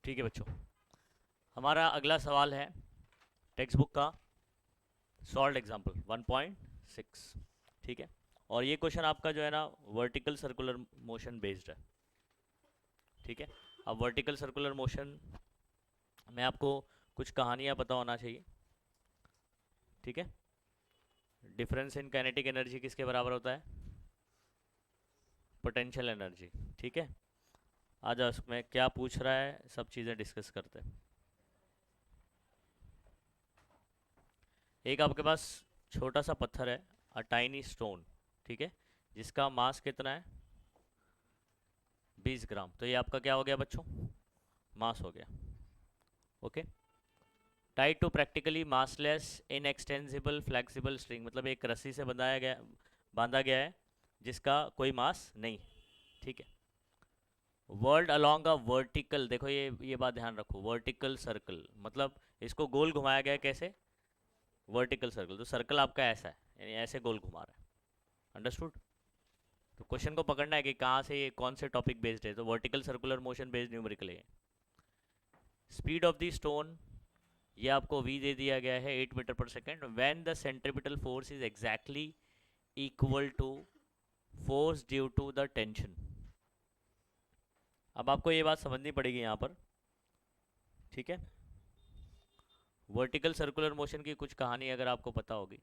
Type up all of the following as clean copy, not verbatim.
ठीक है बच्चों, हमारा अगला सवाल है टेक्स्ट बुक का सॉल्व एग्जाम्पल 1.6। ठीक है, और ये क्वेश्चन आपका जो है ना वर्टिकल सर्कुलर मोशन बेस्ड है। ठीक है, अब वर्टिकल सर्कुलर मोशन में आपको कुछ कहानियाँ पता होना चाहिए। ठीक है, डिफरेंस इन काइनेटिक एनर्जी किसके बराबर होता है? Potential energy. ठीक है, आज उसमें क्या पूछ रहा है सब चीज़ें डिस्कस करते हैं। एक आपके पास छोटा सा पत्थर है, अ टाइनी स्टोन। ठीक है, जिसका मास कितना है? 20 ग्राम। तो ये आपका क्या हो गया बच्चों? मास हो गया। Okay, tied to practically massless inextensible flexible string, मतलब एक रस्सी से बांधा गया है जिसका कोई मास नहीं। ठीक है, वर्ल्ड अलोंग अ वर्टिकल, देखो ये बात ध्यान रखो, वर्टिकल सर्कल मतलब इसको गोल घुमाया गया है। कैसे? वर्टिकल सर्कल, तो सर्कल आपका ऐसा है, यानी ऐसे गोल घुमा रहा है। अंडरस्टूड? तो क्वेश्चन को पकड़ना है कि कहाँ से ये कौन से टॉपिक बेस्ड है। तो vertical circular motion based numerical है। स्पीड ऑफ द स्टोन, ये आपको v दे दिया गया है 8 मीटर पर second, when the centripetal force is exactly equal to force due to the tension. अब आपको ये बात समझनी पड़ेगी यहाँ पर। ठीक है, वर्टिकल सर्कुलर मोशन की कुछ कहानी अगर आपको पता होगी।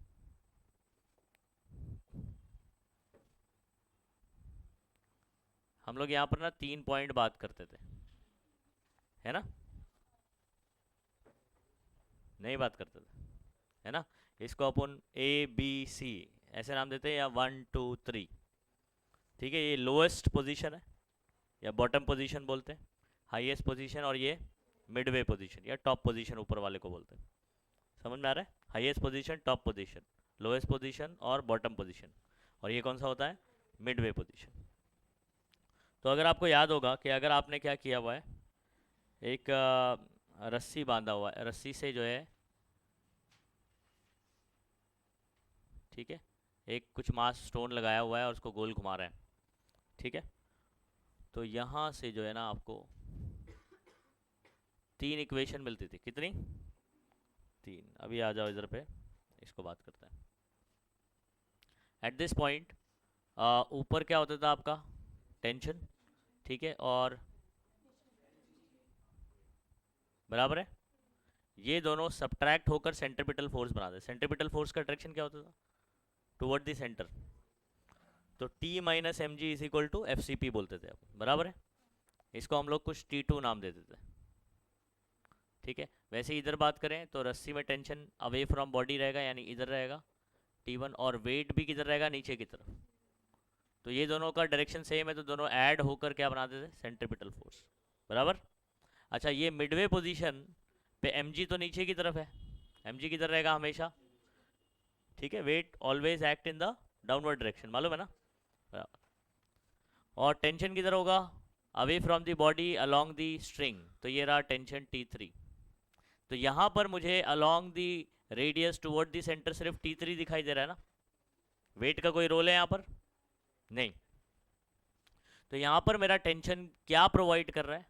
हम लोग यहाँ पर ना 3 पॉइंट बात करते थे, है ना? नहीं बात करते थे, है ना? इसको अपन ABC ऐसे नाम देते हैं, या 1 2 3। ठीक है, ये लोएस्ट पोजीशन है या बॉटम पोजीशन बोलते हैं, हाईएस्ट पोजीशन, और ये मिडवे पोजीशन या टॉप पोजीशन ऊपर वाले को बोलते हैं। समझ में आ रहा है? Highest position, top position, lowest position और बॉटम पोजीशन, और ये कौन सा होता है? Midway position. तो अगर आपको याद होगा कि अगर आपने क्या किया हुआ है, एक रस्सी बांधा हुआ है, रस्सी से जो है, ठीक है, एक कुछ मास स्टोन लगाया हुआ है और उसको गोल घुमा रहा है। ठीक है, तो यहाँ से जो है ना आपको 3 इक्वेशन मिलती थी। कितनी? 3। अभी आ जाओ इधर पे, इसको बात करते हैं। एट दिस पॉइंट ऊपर क्या होता था आपका? टेंशन। ठीक है, और बराबर है, ये दोनों सब्ट्रैक्ट होकर सेंट्रिपिटल फोर्स बनाते हैं। सेंट्रिपिटल फोर्स का डायरेक्शन क्या होता था? Toward the centre. तो T minus M G is equal to F C P बोलते थे, बराबर है। इसको हम लोग कुछ T2 नाम देते थे। ठीक है, वैसे ही इधर बात करें तो रस्सी में टेंशन अवे फ्रॉम बॉडी रहेगा, यानी इधर रहेगा T1, और वेट भी किधर रहेगा? नीचे की तरफ। तो ये दोनों का डायरेक्शन सेम है, तो दोनों ऐड होकर क्या बनाते थे? Centripetal force. बराबर। अच्छा, ये मिडवे पोजीशन पे mg तो नीचे की तरफ है, mg किधर रहेगा हमेशा? ठीक है, weight always act in the downward direction, मालूम है ना? और टेंशन किधर होगा? Away from the body along the string, तो ये रहा टेंशन T3। तो यहाँ पर मुझे along the radius toward the centre सिर्फ T3 दिखाई दे रहा है ना? वेट का कोई रोल है यहाँ पर? नहीं। तो यहाँ पर मेरा टेंशन क्या प्रोवाइड कर रहा है?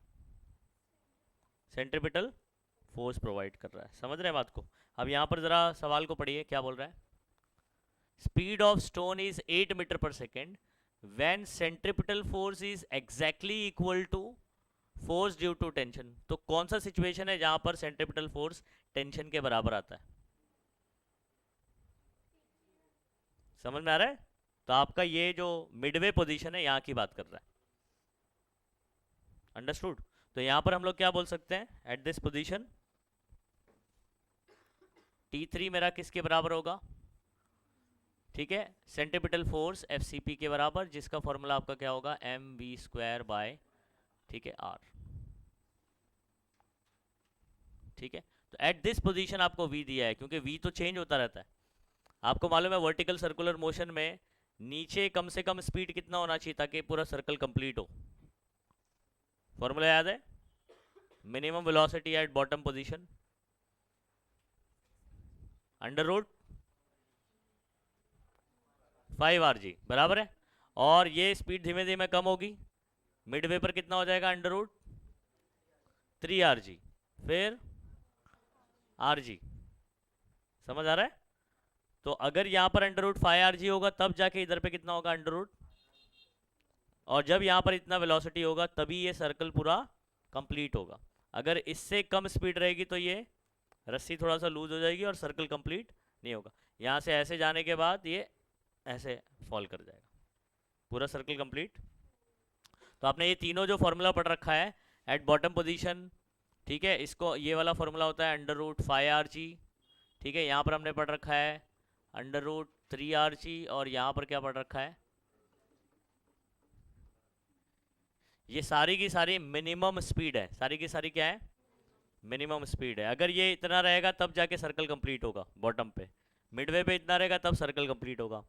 सेंट्रिपिटल फोर्स प्रोवाइड कर रहा है। समझ रहे हैं बात को? अब यहाँ पर जरा सवाल को पढ़िए, क्या बोल रहा है? Speed of stone is 8 metre पर second when centripetal force is exactly equal to force due to tension. तो कौन सा सिचुएशन है जहां पर सेंट्रिपिटल फोर्स टेंशन के बराबर आता है? समझ में आ रहा है? तो आपका ये जो मिडवे पोजीशन है यहाँ की बात कर रहा है। अंडरस्टूड? तो यहां पर हम लोग क्या बोल सकते हैं? एट दिस पोजीशन T3 मेरा किसके बराबर होगा? ठीक है, सेंट्रिपिटल फोर्स एफ के बराबर, जिसका फॉर्मूला आपका क्या होगा? mv² बाय, ठीक है, r। ठीक है, तो एट दिस पोजीशन आपको v दिया है, क्योंकि v तो चेंज होता रहता है। आपको मालूम है वर्टिकल सर्कुलर मोशन में नीचे कम से कम स्पीड कितना होना चाहिए ताकि पूरा सर्कल कंप्लीट हो? फॉर्मूला याद है? Minimum velocity at bottom position under root 5 rg, बराबर है। और ये स्पीड धीमे धीमे कम होगी, मिड वे पर कितना हो जाएगा? अंडर रूट 3 RG, फिर RG। समझ आ रहा है? तो अगर यहाँ पर √5 RG होगा तब जाके इधर पे कितना होगा √, और जब यहाँ पर इतना वेलोसिटी होगा तभी ये सर्कल पूरा कंप्लीट होगा। अगर इससे कम स्पीड रहेगी तो ये रस्सी थोड़ा सा लूज हो जाएगी और सर्कल कंप्लीट नहीं होगा। यहाँ से ऐसे जाने के बाद ये ऐसे फॉल कर जाएगा, पूरा सर्कल कंप्लीट। तो आपने ये तीनों जो फॉर्मूला पढ़ रखा है एट बॉटम पोजीशन, ठीक है, इसको ये वाला फॉर्मूला होता है √5 RG, ठीक है। यहाँ पर हमने पढ़ रखा है √3 RG, और यहाँ पर क्या पढ़ रखा है, ये सारी की सारी मिनिमम स्पीड है, सारी की सारी क्या है, मिनिमम स्पीड है। अगर ये इतना रहेगा तब जाके सर्कल कंप्लीट होगा बॉटम पे, मिडवे पे इतना रहेगा तब सर्कल कंप्लीट होगा,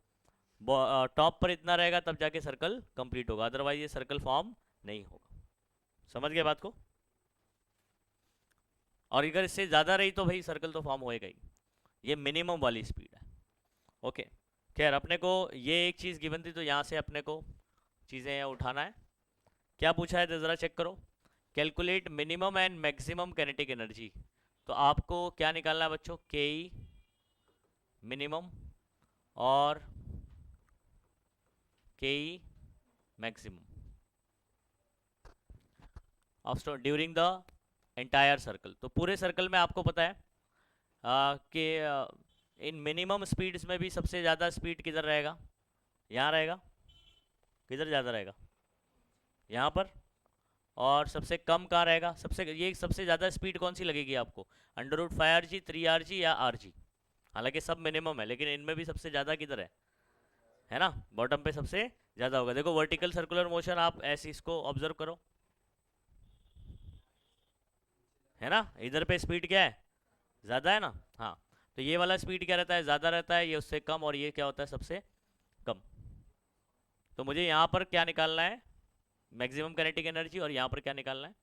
टॉप पर इतना रहेगा तब जाके सर्कल कंप्लीट होगा, अदरवाइज ये सर्कल फॉर्म नहीं होगा। समझ गए बात को? और अगर इससे ज़्यादा रही तो भाई सर्कल तो फॉर्म होएगा ही। ये मिनिमम वाली स्पीड है। ओके, खैर अपने को ये एक चीज़ गिवन थी तो यहाँ से अपने को चीज़ें उठाना है। क्या पूछा है ज़रा चेक करो, calculate minimum and maximum kinetic energy. तो आपको क्या निकालना है बच्चों, के ई मिनिमम और के ई maximum of during the entire circle. तो पूरे सर्कल में आपको पता है कि इन मिनिमम स्पीड्स में भी सबसे ज़्यादा स्पीड किधर रहेगा, यहाँ रहेगा। किधर ज़्यादा रहेगा, यहाँ पर। और सबसे कम कहाँ रहेगा, सबसे ज़्यादा स्पीड कौन सी लगेगी आपको, √5 RG, 3 RG या RG। हालांकि सब मिनिमम है लेकिन इनमें भी सबसे ज़्यादा किधर है ना, बॉटम पे सबसे ज़्यादा होगा। देखो वर्टिकल सर्कुलर मोशन, आप ऐसे इसको ऑब्जर्व करो, है ना, इधर पे स्पीड क्या है, ज़्यादा है ना। हाँ, तो ये वाला स्पीड क्या रहता है, ज़्यादा रहता है, ये उससे कम, और ये क्या होता है, सबसे कम। तो मुझे यहाँ पर क्या निकालना है, मैक्सिमम काइनेटिक एनर्जी, और यहाँ पर क्या निकालना है,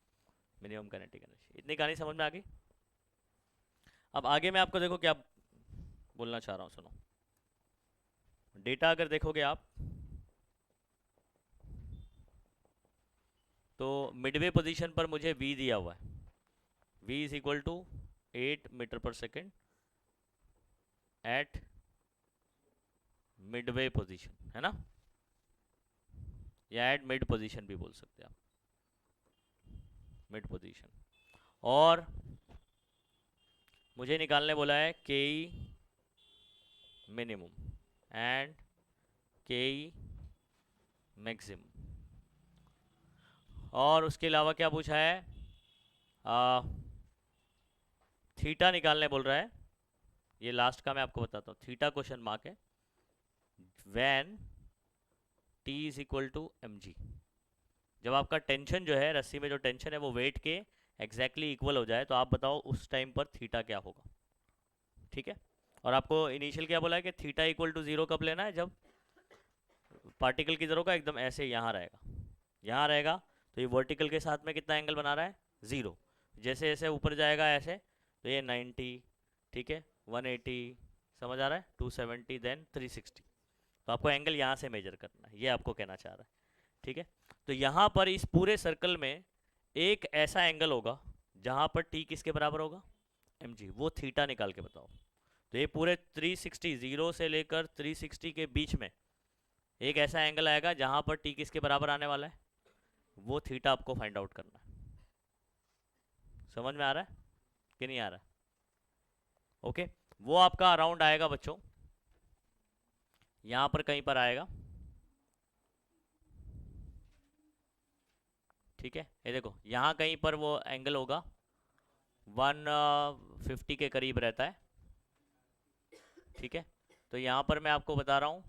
मिनिमम काइनेटिक एनर्जी। इतनी कहानी समझ में आ गई। अब आगे मैं आपको देखो क्या बोलना चाह रहा हूँ, सुनो। डेटा अगर देखोगे आप तो मिडवे पोजीशन पर मुझे v दिया हुआ है, v is equal to 8 metre पर सेकेंड एट मिडवे पोजीशन, है ना, या एट मिड पोजीशन भी बोल सकते हैं आप, मिड पोजीशन। और मुझे निकालने बोला है के ई मिनिमम एंड के ई मैक्सिमम, और उसके अलावा क्या पूछा है, थीटा निकालने बोल रहा है। ये लास्ट का मैं आपको बताता हूँ, थीटा क्वेश्चन मार्क है, when T is equal to mg। जब आपका टेंशन जो है, रस्सी में जो टेंशन है वो वेट के एग्जैक्टली इक्वल हो जाए, तो आप बताओ उस टाइम पर थीटा क्या होगा, ठीक है। और आपको इनिशियल क्या बोला है कि थीटा इक्वल टू 0 कब लेना है, जब पार्टिकल किधर होगा, एकदम ऐसे यहाँ रहेगा, यहाँ रहेगा। तो ये वर्टिकल के साथ में कितना एंगल बना रहा है, 0। जैसे जैसे ऊपर जाएगा ऐसे, तो ये 90, ठीक है, 180, समझ आ रहा है, 270, देन 360। तो आपको एंगल यहाँ से मेजर करना है, ये आपको कहना चाह रहा है, ठीक है। तो यहाँ पर इस पूरे सर्कल में एक ऐसा एंगल होगा जहाँ पर टी किसके बराबर होगा, mg, वो थीटा निकाल के बताओ। तो ये पूरे 360, 0 से लेकर 360 के बीच में एक ऐसा एंगल आएगा जहाँ पर टी किसके बराबर आने वाला है, वो थीटा आपको फाइंड आउट करना है। समझ में आ रहा है कि नहीं आ रहा है? ओके, वो आपका अराउंड आएगा बच्चों, यहाँ पर कहीं पर आएगा, ठीक है। ये देखो यहाँ कहीं पर वो एंगल होगा 150 के करीब रहता है, ठीक है। तो यहाँ पर मैं आपको बता रहा हूँ,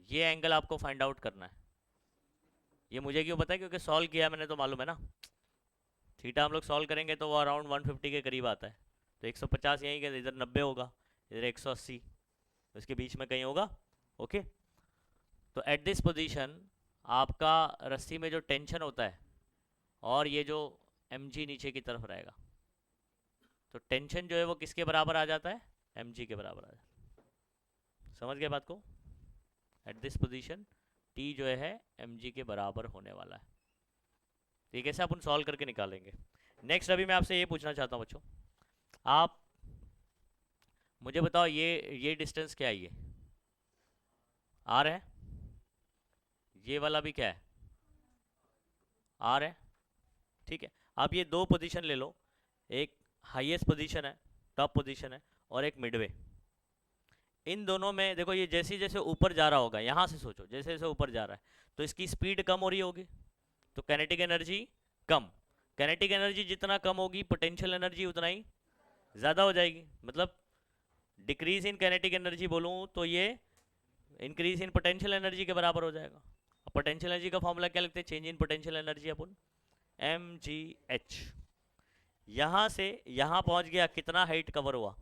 ये एंगल आपको फाइंड आउट करना है। ये मुझे क्यों पता है, क्योंकि सॉल्व किया मैंने तो मालूम है ना। थीटा हम लोग सॉल्व करेंगे तो वो अराउंड 150 के करीब आता है। तो 150 यहीं के, इधर 90 होगा, इधर 180, तो इसके बीच में कहीं होगा। ओके, तो एट दिस पोजीशन आपका रस्सी में जो टेंशन होता है और ये जो mg नीचे की तरफ रहेगा, तो टेंशन जो है वो किसके बराबर आ जाता है, mg के बराबर आ जाता है। समझ गए बात को? एट दिस पोजीशन t जो है mg के बराबर होने वाला है, तो ये कैसे अपन सॉल्व करके निकालेंगे। नेक्स्ट अभी मैं आपसे ये पूछना चाहता हूँ बच्चों, आप मुझे बताओ ये डिस्टेंस क्या है, ये आर है, ये वाला भी क्या है, आर है, ठीक है। आप ये दो पोजीशन ले लो, एक हाईएस्ट पोजीशन है, टॉप पोजीशन है, और एक मिडवे। इन दोनों में देखो, ये जैसे जैसे ऊपर जा रहा होगा, यहाँ से सोचो, जैसे जैसे ऊपर जा रहा है तो इसकी स्पीड कम हो रही होगी, तो कैनेटिक एनर्जी कम। कैनेटिक एनर्जी जितना कम होगी, पोटेंशियल एनर्जी उतना ही ज़्यादा हो जाएगी। मतलब डिक्रीज इन कैनेटिक एनर्जी बोलूँ तो ये इंक्रीज इन पोटेंशियल एनर्जी के बराबर हो जाएगा। पोटेंशियल एनर्जी का फॉर्मूला क्या लिखते हैं, change in potential energy upon mgh। यहाँ से यहाँ पहुँच गया, कितना हाइट कवर हुआ,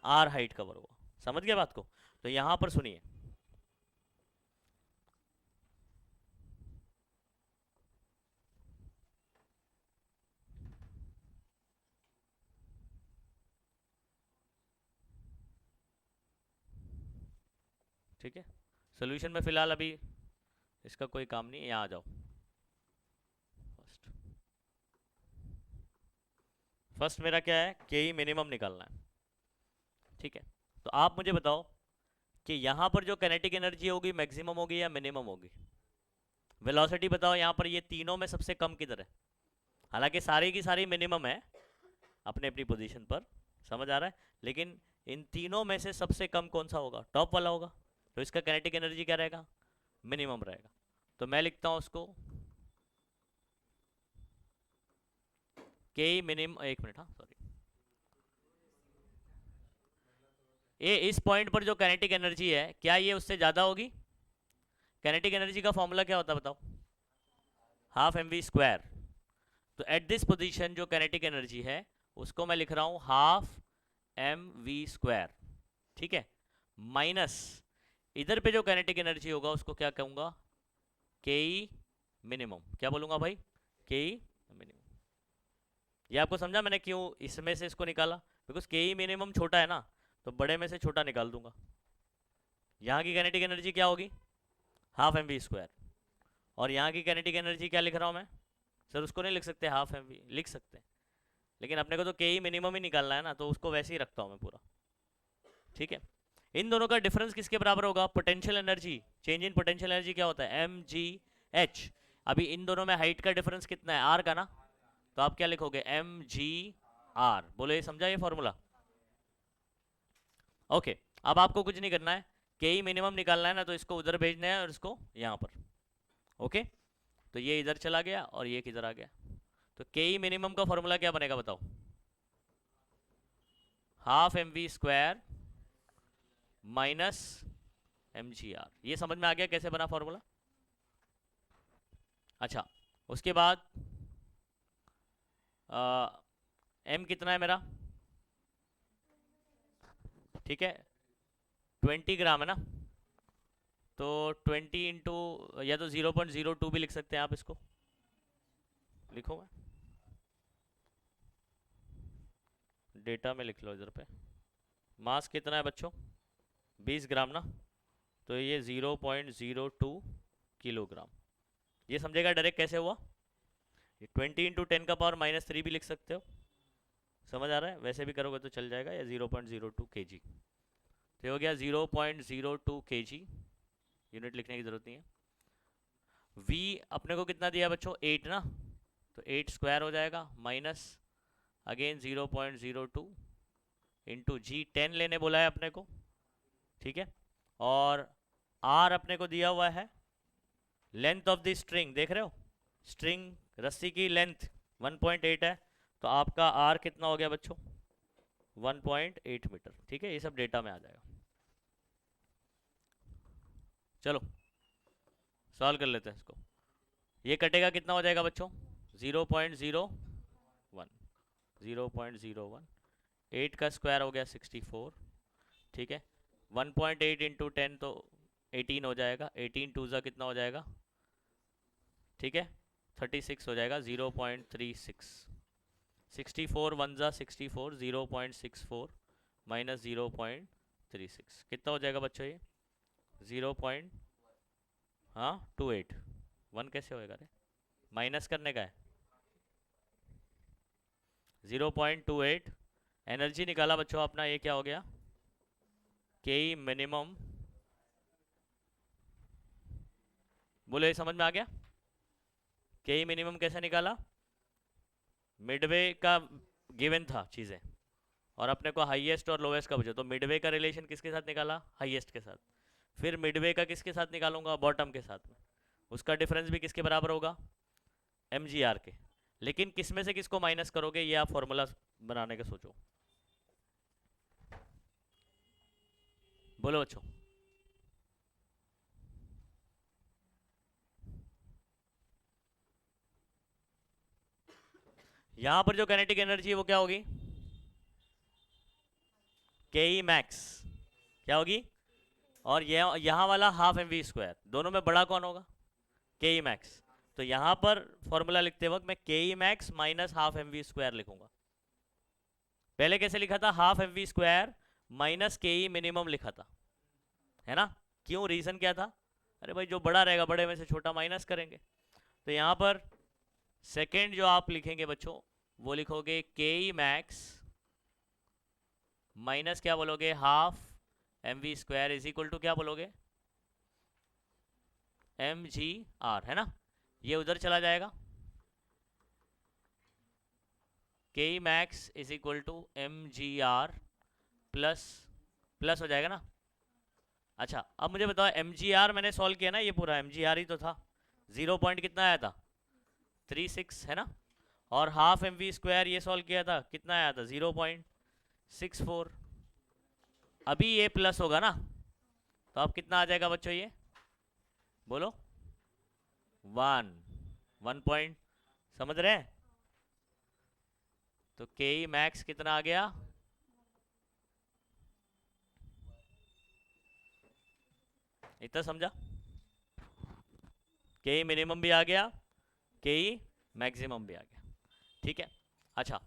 r हाइट कवर हुआ। समझ गए बात को। तो यहाँ पर सुनिए, ठीक है। सोल्यूशन में फिलहाल अभी इसका कोई काम नहीं है, यहाँ आ जाओ। फर्स्ट मेरा क्या है, के ई मिनिमम निकालना है, ठीक है। तो आप मुझे बताओ कि यहाँ पर जो कैनेटिक एनर्जी होगी मैक्सिमम होगी या मिनिमम होगी। वेलोसिटी बताओ यहाँ पर, ये तीनों में सबसे कम किधर है। हालांकि सारी की सारी मिनिमम है अपने अपनी पोजीशन पर, समझ आ रहा है, लेकिन इन तीनों में से सबसे कम कौन सा होगा, टॉप वाला होगा। तो इसका कैनेटिक एनर्जी क्या रहेगा, मिनिमम रहेगा। तो मैं लिखता हूँ उसको के मिनिमम, एक मिनट, हाँ सॉरी, ये इस पॉइंट पर जो कैनेटिक एनर्जी है क्या ये उससे ज़्यादा होगी। कैनेटिक एनर्जी का फॉर्मूला क्या होता है बताओ, हाफ एम वी स्क्वायर। तो एट दिस पोजीशन जो कैनेटिक एनर्जी है उसको मैं लिख रहा हूँ हाफ एम वी स्क्वायर, ठीक है, माइनस इधर पे जो कैनेटिक एनर्जी होगा उसको क्या कहूँगा, के ई मिनिमम। क्या बोलूँगा भाई, के ई मिनिमम। ये आपको समझा मैंने क्यों इसमें से इसको निकाला, बिकॉज के ई मिनिमम छोटा है ना, तो बड़े में से छोटा निकाल दूंगा। यहाँ की कैनेटिक एनर्जी क्या होगी, हाफ एम वी स्क्वायर, और यहाँ की कैनेटिक एनर्जी क्या लिख रहा हूँ मैं, सर उसको नहीं लिख सकते, हाफ एम वी लिख सकते हैं, लेकिन अपने को तो के ई मिनिमम ही निकालना है ना, तो उसको वैसे ही रखता हूँ मैं पूरा, ठीक है। इन दोनों का डिफरेंस किसके बराबर होगा, potential energy, change in potential energy क्या होता है, एम जी एच। अभी इन दोनों में हाइट का डिफरेंस कितना है, आर का ना, तो आप क्या लिखोगे, एम जी आर। बोलो ये समझा ये फॉर्मूला, ओके। अब आपको कुछ नहीं करना है, के ई मिनिमम निकालना है ना, तो इसको उधर भेजना है और इसको यहाँ पर, ओके। तो ये इधर चला गया और ये किधर आ गया। तो के ई मिनिमम का फॉर्मूला क्या बनेगा बताओ, half M we square minus M ji R. ये समझ में आ गया कैसे बना फॉर्मूला। अच्छा, उसके बाद एम कितना है मेरा, ठीक है, 20 ग्राम है ना, तो 20 इंटू, या तो 0.02 भी लिख सकते हैं आप इसको, लिखो मैं डेटा में लिख लो इधर पे। मास कितना है बच्चों, 20 ग्राम ना, तो ये 0.02 किलोग्राम। ये समझेगा डायरेक्ट कैसे हुआ, 20 × 10⁻³ भी लिख सकते हो, समझ आ रहा है, वैसे भी करोगे तो चल जाएगा, या 0.02 kg। तो हो गया 0.02 kg, यूनिट लिखने की जरूरत नहीं है। v अपने को कितना दिया बच्चों, 8 ना, तो 8 स्क्वायर हो जाएगा, माइनस अगेन 0.02 इंटू जी, 10 लेने बोला है अपने को, ठीक है। और r अपने को दिया हुआ है लेंथ ऑफ द स्ट्रिंग, देख रहे हो, स्ट्रिंग रस्सी की लेंथ 1.8 है, तो आपका r कितना हो गया बच्चों, 1.8 मीटर, ठीक है। ये सब डेटा में आ जाएगा। चलो सॉल्व कर लेते हैं इसको। ये कटेगा कितना हो जाएगा बच्चों, 0.01, 0.01, 8 का स्क्वायर हो गया 64, ठीक है। 1.8 इंटू 10 तो 18 हो जाएगा, 18 टू ज़ा कितना हो जाएगा, ठीक है, 36 हो जाएगा, 0.36, 64 वन ज़ा 64, 0.64 माइनस 0.36 कितना हो जाएगा बच्चों, ये 0. हाँ 28, 1 कैसे होएगा रे, माइनस करने का है 0.28। एनर्जी निकाला बच्चों अपना, ये क्या हो गया के मिनिमम। बोलो ये समझ में आ गया? के मिनिमम कैसे निकाला? मिडवे का गिवन था चीज़ें और अपने को हाईएस्ट और लोएस्ट का पूछा, तो मिडवे का रिलेशन किसके साथ निकाला? हाईएस्ट के साथ। फिर मिडवे का किसके साथ निकालूंगा? बॉटम के साथ में। उसका डिफरेंस भी किसके बराबर होगा? mgr के। लेकिन किस में से किसको माइनस करोगे, ये आप फॉर्मूला बनाने के सोचो। बोलो बच्चों। यहां पर जो काइनेटिक एनर्जी है वो क्या होगी? के ई मैक्स क्या होगी? और ये यहाँ वाला हाफ एम वी स्क्वायर, दोनों में बड़ा कौन होगा? के ई मैक्स। तो यहाँ पर फॉर्मूला लिखते वक्त मैं K E max minus half M we square लिखूंगा। पहले कैसे लिखा था? Half M we square minus K E minimum लिखा था, है ना? क्यों? रीजन क्या था? अरे भाई जो बड़ा रहेगा बड़े में से छोटा माइनस करेंगे। तो यहाँ पर सेकेंड जो आप लिखेंगे बच्चों वो लिखोगे के ई मैक्स माइनस क्या बोलोगे? Half M we square is equal to क्या बोलोगे? एम जी आर, है ना? ये उधर चला जाएगा, K E max is equal to M G R plus plus हो जाएगा ना। अच्छा अब मुझे बताओ, एम जी आर मैंने सॉल्व किया ना, ये पूरा एम जी आर ही तो था। 0 पॉइंट कितना आया था? 36, है ना? और हाफ एम वी स्क्वायर ये सॉल्व किया था, कितना आया था? 0.64। अभी ये प्लस होगा ना, तो अब कितना आ जाएगा बच्चों? ये बोलो 1 पॉइंट, समझ रहे हैं? तो के ई मैक्स कितना आ गया? इतना समझा? के ई मिनिमम भी आ गया, के ई मैक्सिमम भी आ गया, ठीक है। अच्छा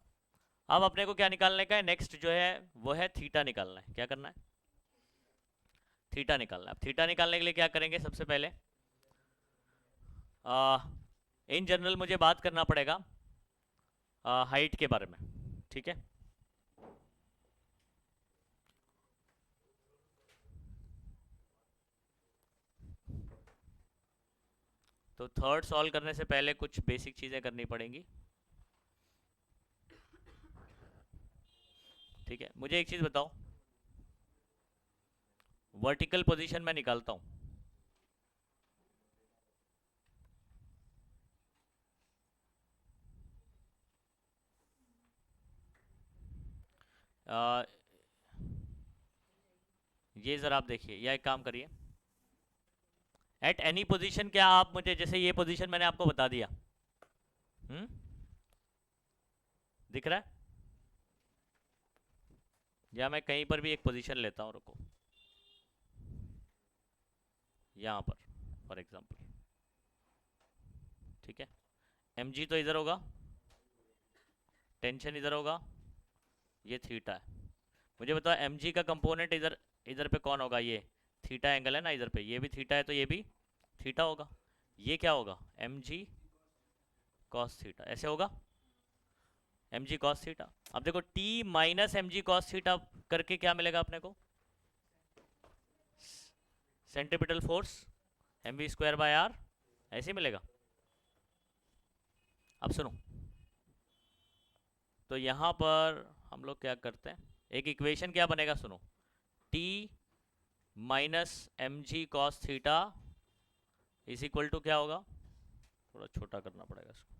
अब अपने को क्या निकालने का है? नेक्स्ट जो है वो है थीटा निकालना है। क्या करना है? थीटा निकालना है। अब थीटा निकालने के लिए क्या करेंगे? सबसे पहले इन जनरल मुझे बात करना पड़ेगा हाइट के बारे में, ठीक है? तो थर्ड सॉल्व करने से पहले कुछ बेसिक चीज़ें करनी पड़ेंगी, ठीक है? मुझे एक चीज़ बताओ, वर्टिकल पोजीशन में निकालता हूँ, ये ज़रा आप देखिए, या एक काम करिए, एट एनी पोजीशन, क्या आप मुझे, जैसे ये पोजीशन मैंने आपको बता दिया, दिख रहा है? या मैं कहीं पर भी एक पोजीशन लेता हूँ, रुको, यहाँ पर फॉर एग्जांपल, ठीक है? एम जी तो इधर होगा, टेंशन इधर होगा, ये थीटा है। मुझे बताओ एम जी का कंपोनेंट इधर इधर पे कौन होगा? ये थीटा एंगल है ना इधर पे, ये भी थीटा है तो ये भी थीटा होगा। ये क्या होगा? एम जी कॉस थीटा, ऐसे होगा एम जी कॉस थीटा। अब देखो T minus M G cos theta करके क्या मिलेगा अपने को? Centripetal force M we square by R, ऐसे मिलेगा। अब सुनो, तो यहाँ पर हम लोग क्या करते हैं, एक इक्वेशन क्या बनेगा? सुनो, T minus M G cos theta is equal to क्या होगा? थोड़ा छोटा करना पड़ेगा इसको,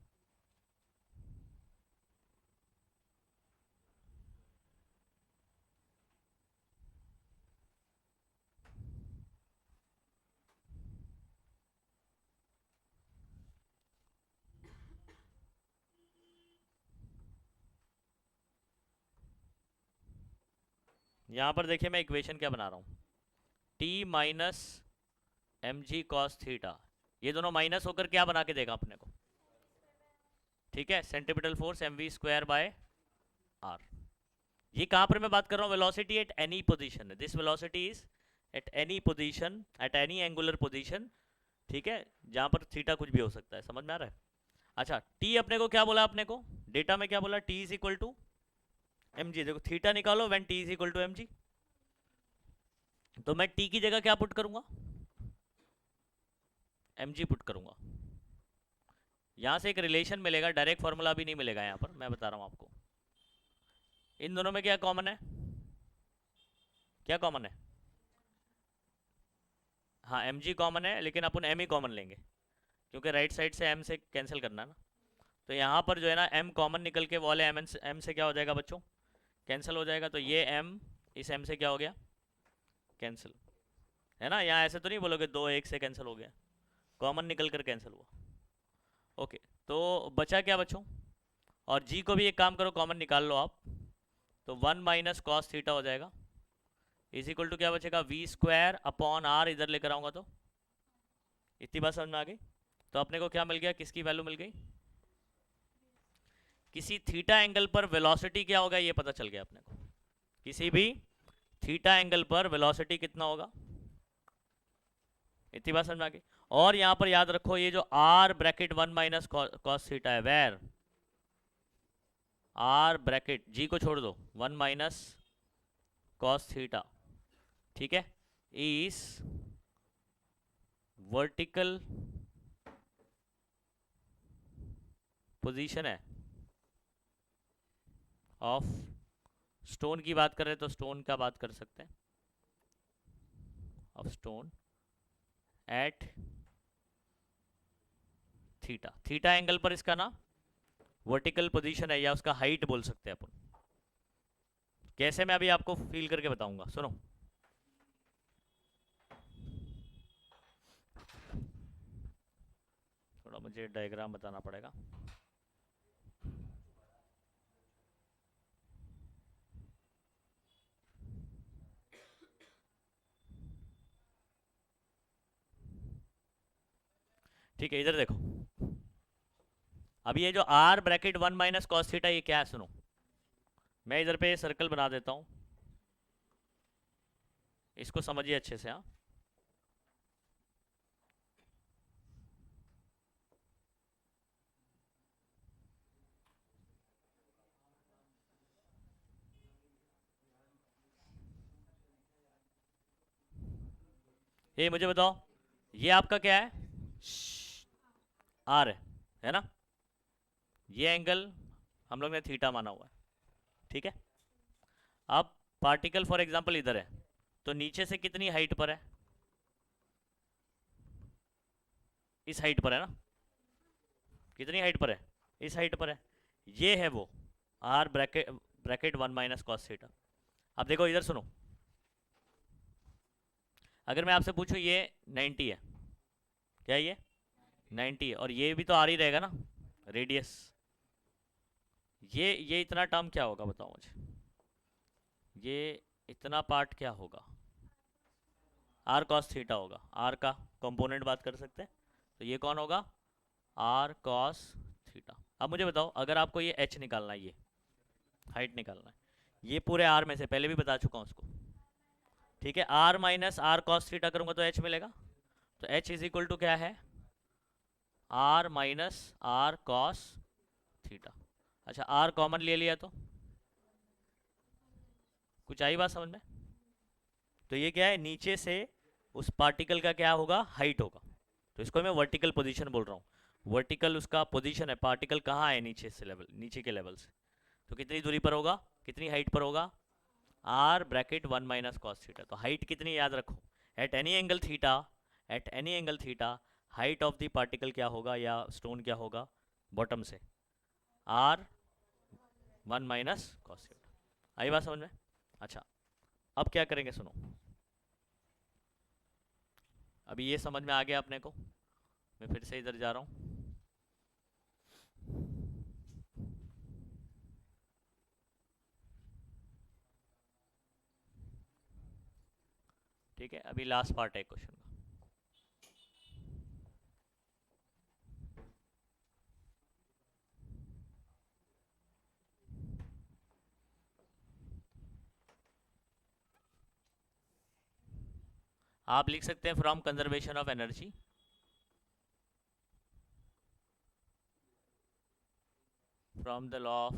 यहाँ पर देखिए मैं इक्वेशन क्या बना रहा हूँ, T minus M G cos theta, ये दोनों माइनस होकर क्या बना के देगा अपने को? ठीक है, centripetal force M we square by r. ये कहाँ पर मैं बात कर रहा हूँ? Velocity at any position, this velocity is at any position, at any angular position, ठीक है? जहाँ पर थीटा कुछ भी हो सकता है, समझ में आ रहा है? अच्छा टी अपने को क्या बोला, अपने को डेटा में क्या बोला, t is equal to M g. देखो थीटा निकालो when T is equal to M g, तो मैं टी की जगह क्या पुट करूंगा, एम जी पुट करूंगा। यहां से एक रिलेशन मिलेगा, डायरेक्ट फॉर्मूला भी नहीं मिलेगा यहां पर, मैं बता रहा हूं आपको। इन दोनों में क्या कॉमन है, क्या कॉमन है, हाँ एम जी कॉमन है, लेकिन अपन एम ही कॉमन लेंगे क्योंकि राइट साइड से एम से कैंसिल करना है ना। तो यहाँ पर जो है ना एम कॉमन निकल के वाले एम से क्या हो जाएगा बच्चों, कैंसिल हो जाएगा। तो ये एम इस एम से क्या हो गया, कैंसिल, है ना। यहाँ ऐसे तो नहीं बोलोगे दो एक से कैंसिल हो गया, कॉमन निकल कर कैंसिल हुआ। ओके, तो बचा क्या बच्चों, और जी को भी एक काम करो कॉमन निकाल लो आप, तो 1 माइनस कॉस थीटा हो जाएगा, इज इक्वल टू क्या बचेगा, वी स्क्वायर अपॉन आर, इधर लेकर आऊंगा तो इतनी बात समझ में आ गई। तो अपने को क्या मिल गया, किसकी वैल्यू मिल गई, किसी थीटा एंगल पर वेलोसिटी क्या होगा ये पता चल गया अपने को, किसी भी थीटा एंगल पर वेलोसिटी कितना होगा, इतनी बात समझ में आ गई। और यहां पर याद रखो ये जो r bracket 1 minus cos theta है, वेर आर ब्रैकेट जी को छोड़ दो 1 माइनस कॉस थीटा, ठीक है, इज वर्टिकल पोजीशन है ऑफ, स्टोन की बात करें तो स्टोन का बात कर सकते हैं, of stone at theta, theta angle पर इसका ना वर्टिकल पोजीशन है, या उसका हाइट बोल सकते हैं अपन। कैसे मैं अभी आपको फील करके बताऊंगा, सुनो। थोड़ा मुझे डायग्राम बताना पड़ेगा। ठीक है, इधर देखो, अब ये जो r bracket 1 minus cos theta ये क्या है, सुनो। मैं इधर पे सर्कल बना देता हूं, इसको समझिए अच्छे से, हाँ। ये मुझे बताओ, ये आपका क्या है, आर है ना, ये एंगल हम लोग ने थीटा माना हुआ है, ठीक है। अब पार्टिकल फॉर एग्जांपल इधर है, तो नीचे से कितनी हाइट पर है, इस हाइट पर है ना, कितनी हाइट पर है, इस हाइट पर है, ये है वो r bracket bracket 1 minus cos theta. अब देखो इधर सुनो, अगर मैं आपसे पूछूं ये 90 है, क्या ये 90 है, और ये भी तो आर ही रहेगा ना, रेडियस, ये इतना टर्म क्या होगा बताओ मुझे, ये इतना पार्ट क्या होगा, आर कॉस थीटा होगा, आर का कंपोनेंट बात कर सकते हैं, तो ये कौन होगा, आर कॉस थीटा। अब मुझे बताओ, अगर आपको ये एच निकालना है, ये हाइट निकालना है, ये पूरे आर में से पहले भी बता चुका हूँ उसको, ठीक है, r minus r cos theta करूंगा तो एच मिलेगा, तो एच इज इक्वल टू क्या है, r minus r cos theta. अच्छा आर कॉमन ले लिया तो कुछ आई बात समझ में, तो ये क्या है, नीचे से उस पार्टिकल का क्या होगा, हाइट होगा, तो इसको मैं वर्टिकल पोजीशन बोल रहा हूँ। वर्टिकल उसका पोजीशन है, पार्टिकल कहाँ है, नीचे से लेवल, नीचे के लेवल से, तो कितनी दूरी पर होगा, कितनी हाइट पर होगा, r bracket 1 minus cos theta. तो हाइट कितनी याद रखो, at any angle theta, at any angle theta height of the particle क्या होगा, या स्टोन क्या होगा, बॉटम से आर 1 माइनस कॉस थीटा। आई बात समझ में। अच्छा अब क्या करेंगे सुनो, अभी ये समझ में आ गया अपने को, मैं फिर से इधर जा रहा हूँ। ठीक है, अभी लास्ट पार्ट है क्वेश्चन का। आप लिख सकते हैं from conservation of energy, from the law of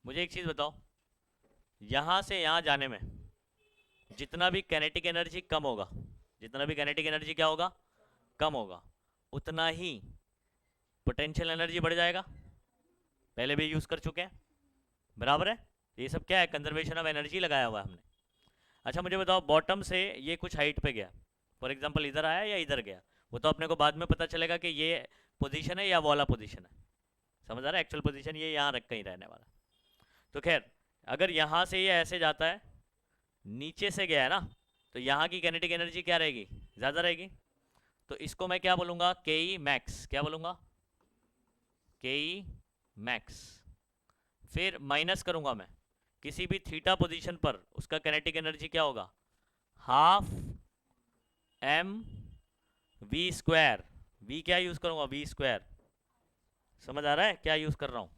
मुझे एक चीज बताओ, यहां से यहां जाने में जितना भी कैनेटिक एनर्जी कम होगा, जितना भी कैनेटिक एनर्जी क्या होगा, कम होगा, उतना ही पोटेंशियल एनर्जी बढ़ जाएगा। पहले भी यूज कर चुके हैं, बराबर है। ये सब क्या है, कंजर्वेशन ऑफ एनर्जी लगाया हुआ है हमने। अच्छा मुझे बताओ, बॉटम से ये कुछ हाइट पे गया, फॉर एग्जांपल इधर आया या इधर गया, वो तो अपने को बाद में पता चलेगा कि ये पोजीशन है या वो वाला पोजीशन है। समझ आ रहा है, एक्चुअल पोजीशन ये यहाँ रख कहीं रहने वाला। तो खैर, अगर यहाँ से ये ऐसे जाता है, नीचे से गया है ना, तो यहाँ की काइनेटिक एनर्जी क्या रहेगी, ज़्यादा रहेगी। तो इसको मैं क्या बोलूँगा, के ई मैक्स। क्या बोलूँगा, के ई मैक्स। फिर माइनस करूँगा मैं, किसी भी थीटा पोजीशन पर उसका काइनेटिक एनर्जी क्या होगा, half M we square. V क्या यूज़ करूँगा, वी स्क्वायर। समझ आ रहा है क्या यूज़ कर रहा हूँ।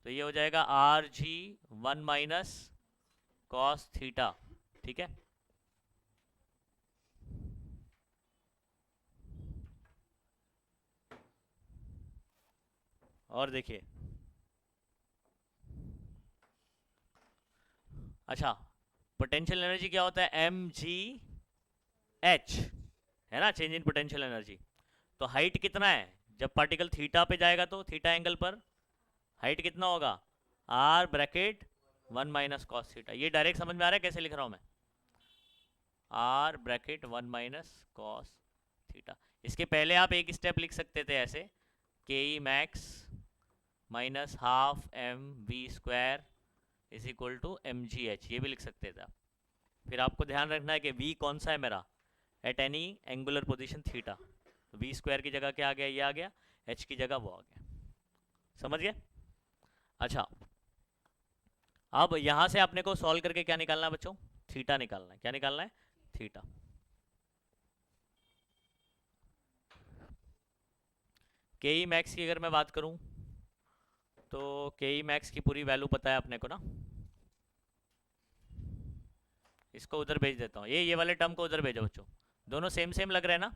तो ये हो जाएगा are g 1 minus cos theta. ठीक है, और देखिए, अच्छा पोटेंशियल एनर्जी क्या होता है, एम जी एच, है ना, चेंज इन पोटेंशियल एनर्जी। तो हाइट कितना है, जब पार्टिकल थीटा पे जाएगा तो थीटा एंगल पर हाइट कितना होगा, r bracket 1 minus cos theta. ये डायरेक्ट समझ में आ रहा है कैसे लिख रहा हूँ मैं, r bracket 1 minus cos theta. इसके पहले आप एक स्टेप लिख सकते थे ऐसे, K E max minus half M we square is equal to M G H, ये भी लिख सकते थे आप। फिर आपको ध्यान रखना है कि वी कौन सा है मेरा, at any angular position theta. V square की जगह क्या आ गया, ये आ गया, एच की जगह वो आ गया। समझ गए। अच्छा, अब यहां से अपने को सॉल्व करके क्या निकालना है बच्चों, थीटा निकालना है। क्या निकालना है, थीटा। के ई मैक्स की अगर मैं बात करूं, तो के ई मैक्स की पूरी वैल्यू पता है अपने को ना, इसको उधर भेज देता हूँ, ये वाले टर्म को उधर भेजो बच्चों। दोनों सेम सेम लग रहे हैं ना,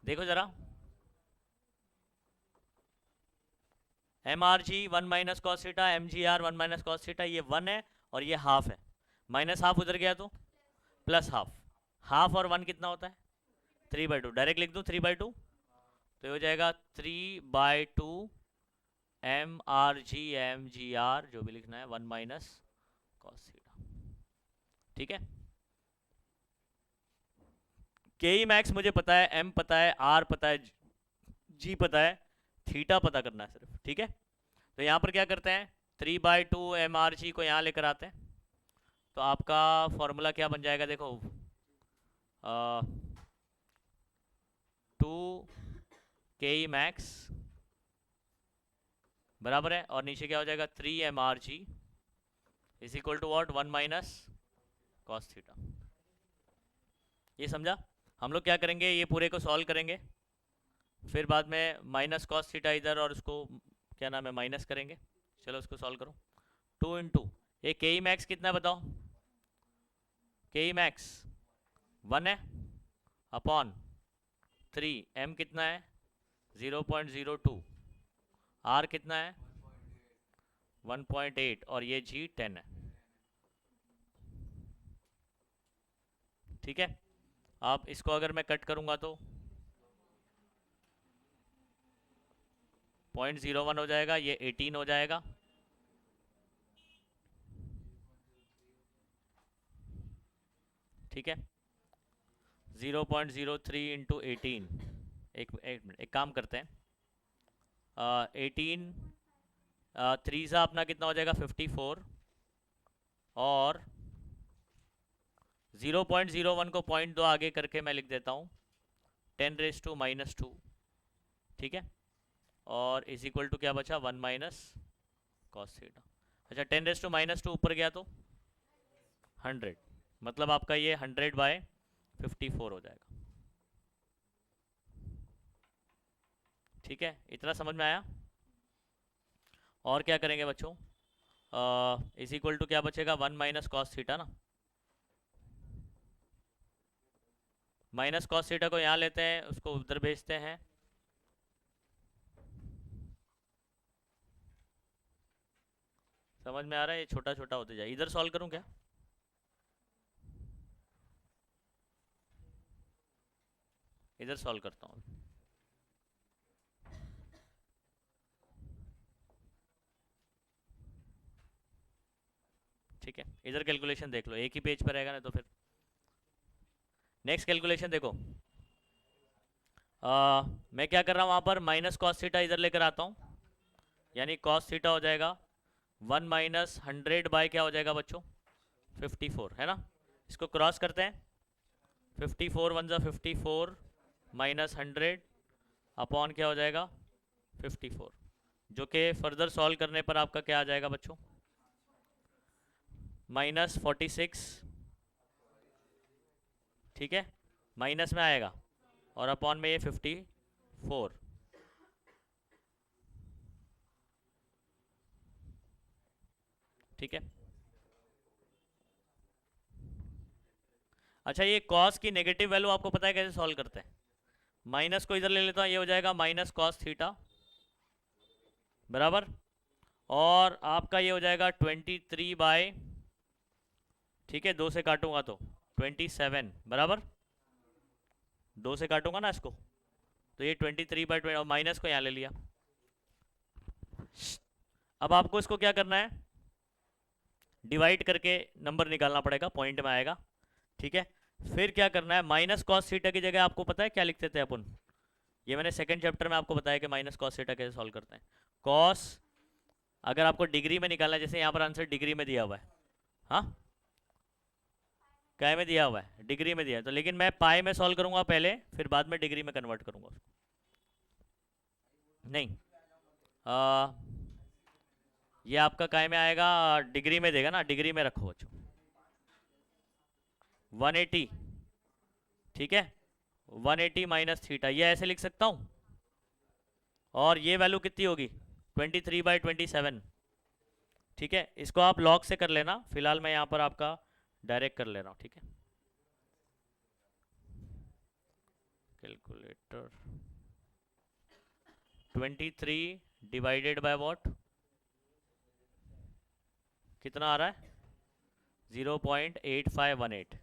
देखो जरा, m r g 1 minus cos theta, m जी आर 1 माइनस कॉस थीटा, ये 1 है और ये हाफ है। माइनस हाफ उधर गया तो प्लस हाफ, हाफ और 1 कितना होता है, 3/2। डायरेक्ट लिख दूँ 3/2, तो ये हो जाएगा 3/2 एम जी आर, जो भी लिखना है, 1 माइनस कॉस थीटा। ठीक है, के ई मैक्स मुझे पता है, एम पता है, आर पता है, जी पता है, थीटा पता करना है सिर्फ। ठीक है, तो यहाँ पर क्या करते हैं, 3/2 एम आर जी को यहाँ लेकर आते हैं, तो आपका फॉर्मूला क्या बन जाएगा, देखो, 2 के ई मैक्स बराबर है, और नीचे क्या हो जाएगा, 3 m r g is equal to what, 1 minus cos theta. ये समझा। हम लोग क्या करेंगे, ये पूरे को सॉल्व करेंगे, फिर बाद में माइनस कॉस थीटा इधर, और उसको क्या नाम है, माइनस करेंगे। चलो उसको सॉल्व करो, 2 इंटू, ये के ई मैक्स कितना है बताओ, के ई मैक्स 1 है अपॉन 3, एम कितना है 0.02, आर कितना है 1.8, और ये जी 10 है। ठीक है, अब इसको अगर मैं कट करूंगा तो 0.01 हो जाएगा, ये 18 हो जाएगा। ठीक है, 0.03 इंटू 18, एक मिनट, एक काम करते हैं, 18 3 सा अपना कितना हो जाएगा 54, और 0.01 को 0.2 आगे करके मैं लिख देता हूँ 10⁻²। ठीक है, और इज इक्वल टू क्या बचा, 1 माइनस कॉस थीटा। अच्छा, 10⁻² ऊपर गया तो 100, मतलब आपका ये 100/54 हो जाएगा। ठीक है, इतना समझ में आया। और क्या करेंगे बच्चों, इज इक्वल टू क्या बचेगा, 1 माइनस कॉस थीटा ना, माइनस कॉस थीटा को यहाँ लेते हैं, उसको उधर भेजते हैं, समझ में आ रहा है, ये छोटा छोटा होते जाए। इधर सॉल्व करूँ क्या, इधर सॉल्व करता हूँ। ठीक है, इधर कैलकुलेशन देख लो, एक ही पेज पर रहेगा ना तो फिर। नेक्स्ट कैलकुलेशन देखो, मैं क्या कर रहा हूँ वहाँ पर, माइनस कॉस थीटा इधर लेकर आता हूँ, यानी कॉस थीटा हो जाएगा 1 माइनस 100 बाय क्या हो जाएगा बच्चों, 54 है ना। इसको क्रॉस करते हैं, 54 वन ज़ा 54 माइनस 100 अपॉन क्या हो जाएगा 54, जो कि फर्दर सॉल्व करने पर आपका क्या आ जाएगा बच्चों, माइनस 46, ठीक है, माइनस में आएगा, और अपॉन में ये 54, ठीक है। अच्छा, ये कॉस की नेगेटिव वैल्यू आपको पता है कैसे सॉल्व करते हैं, माइनस को इधर ले लेता हूँ, ये हो जाएगा माइनस कॉस थीटा बराबर, और आपका ये हो जाएगा 23 बाय, ठीक है, 2 से काटूंगा तो 27 बराबर, 2 से काटूंगा ना इसको, तो ये 23 बाय 20, और माइनस को यहाँ ले लिया। अब आपको इसको क्या करना है, डिवाइड करके नंबर निकालना पड़ेगा, पॉइंट में आएगा, ठीक है। फिर क्या करना है, माइनस कॉस थीटा की जगह आपको पता है क्या लिखते थे अपन, ये मैंने सेकंड चैप्टर में आपको बताया कि माइनस कॉस थीटा कैसे सॉल्व करते हैं। कॉस अगर आपको डिग्री में निकालना है, जैसे यहाँ पर आंसर डिग्री में दिया हुआ है, हाँ क्या में दिया हुआ है, डिग्री में दिया है, तो लेकिन मैं पाई में सॉल्व करूंगा पहले, फिर बाद में डिग्री में कन्वर्ट करूंगा उसको, नहीं ये आपका काय में आएगा, डिग्री में देगा ना, डिग्री में रखो बच्चों, 180, ठीक है, 180 माइनस थीटा, ये ऐसे लिख सकता हूँ, और ये वैल्यू कितनी होगी 23 बाई 27, ठीक है। इसको आप लॉग से कर लेना, फिलहाल मैं यहाँ पर आपका डायरेक्ट कर ले रहा हूँ, ठीक है। कैलकुलेटर 23 डिवाइडेड बाय व्हाट, कितना आ रहा है 0.8518,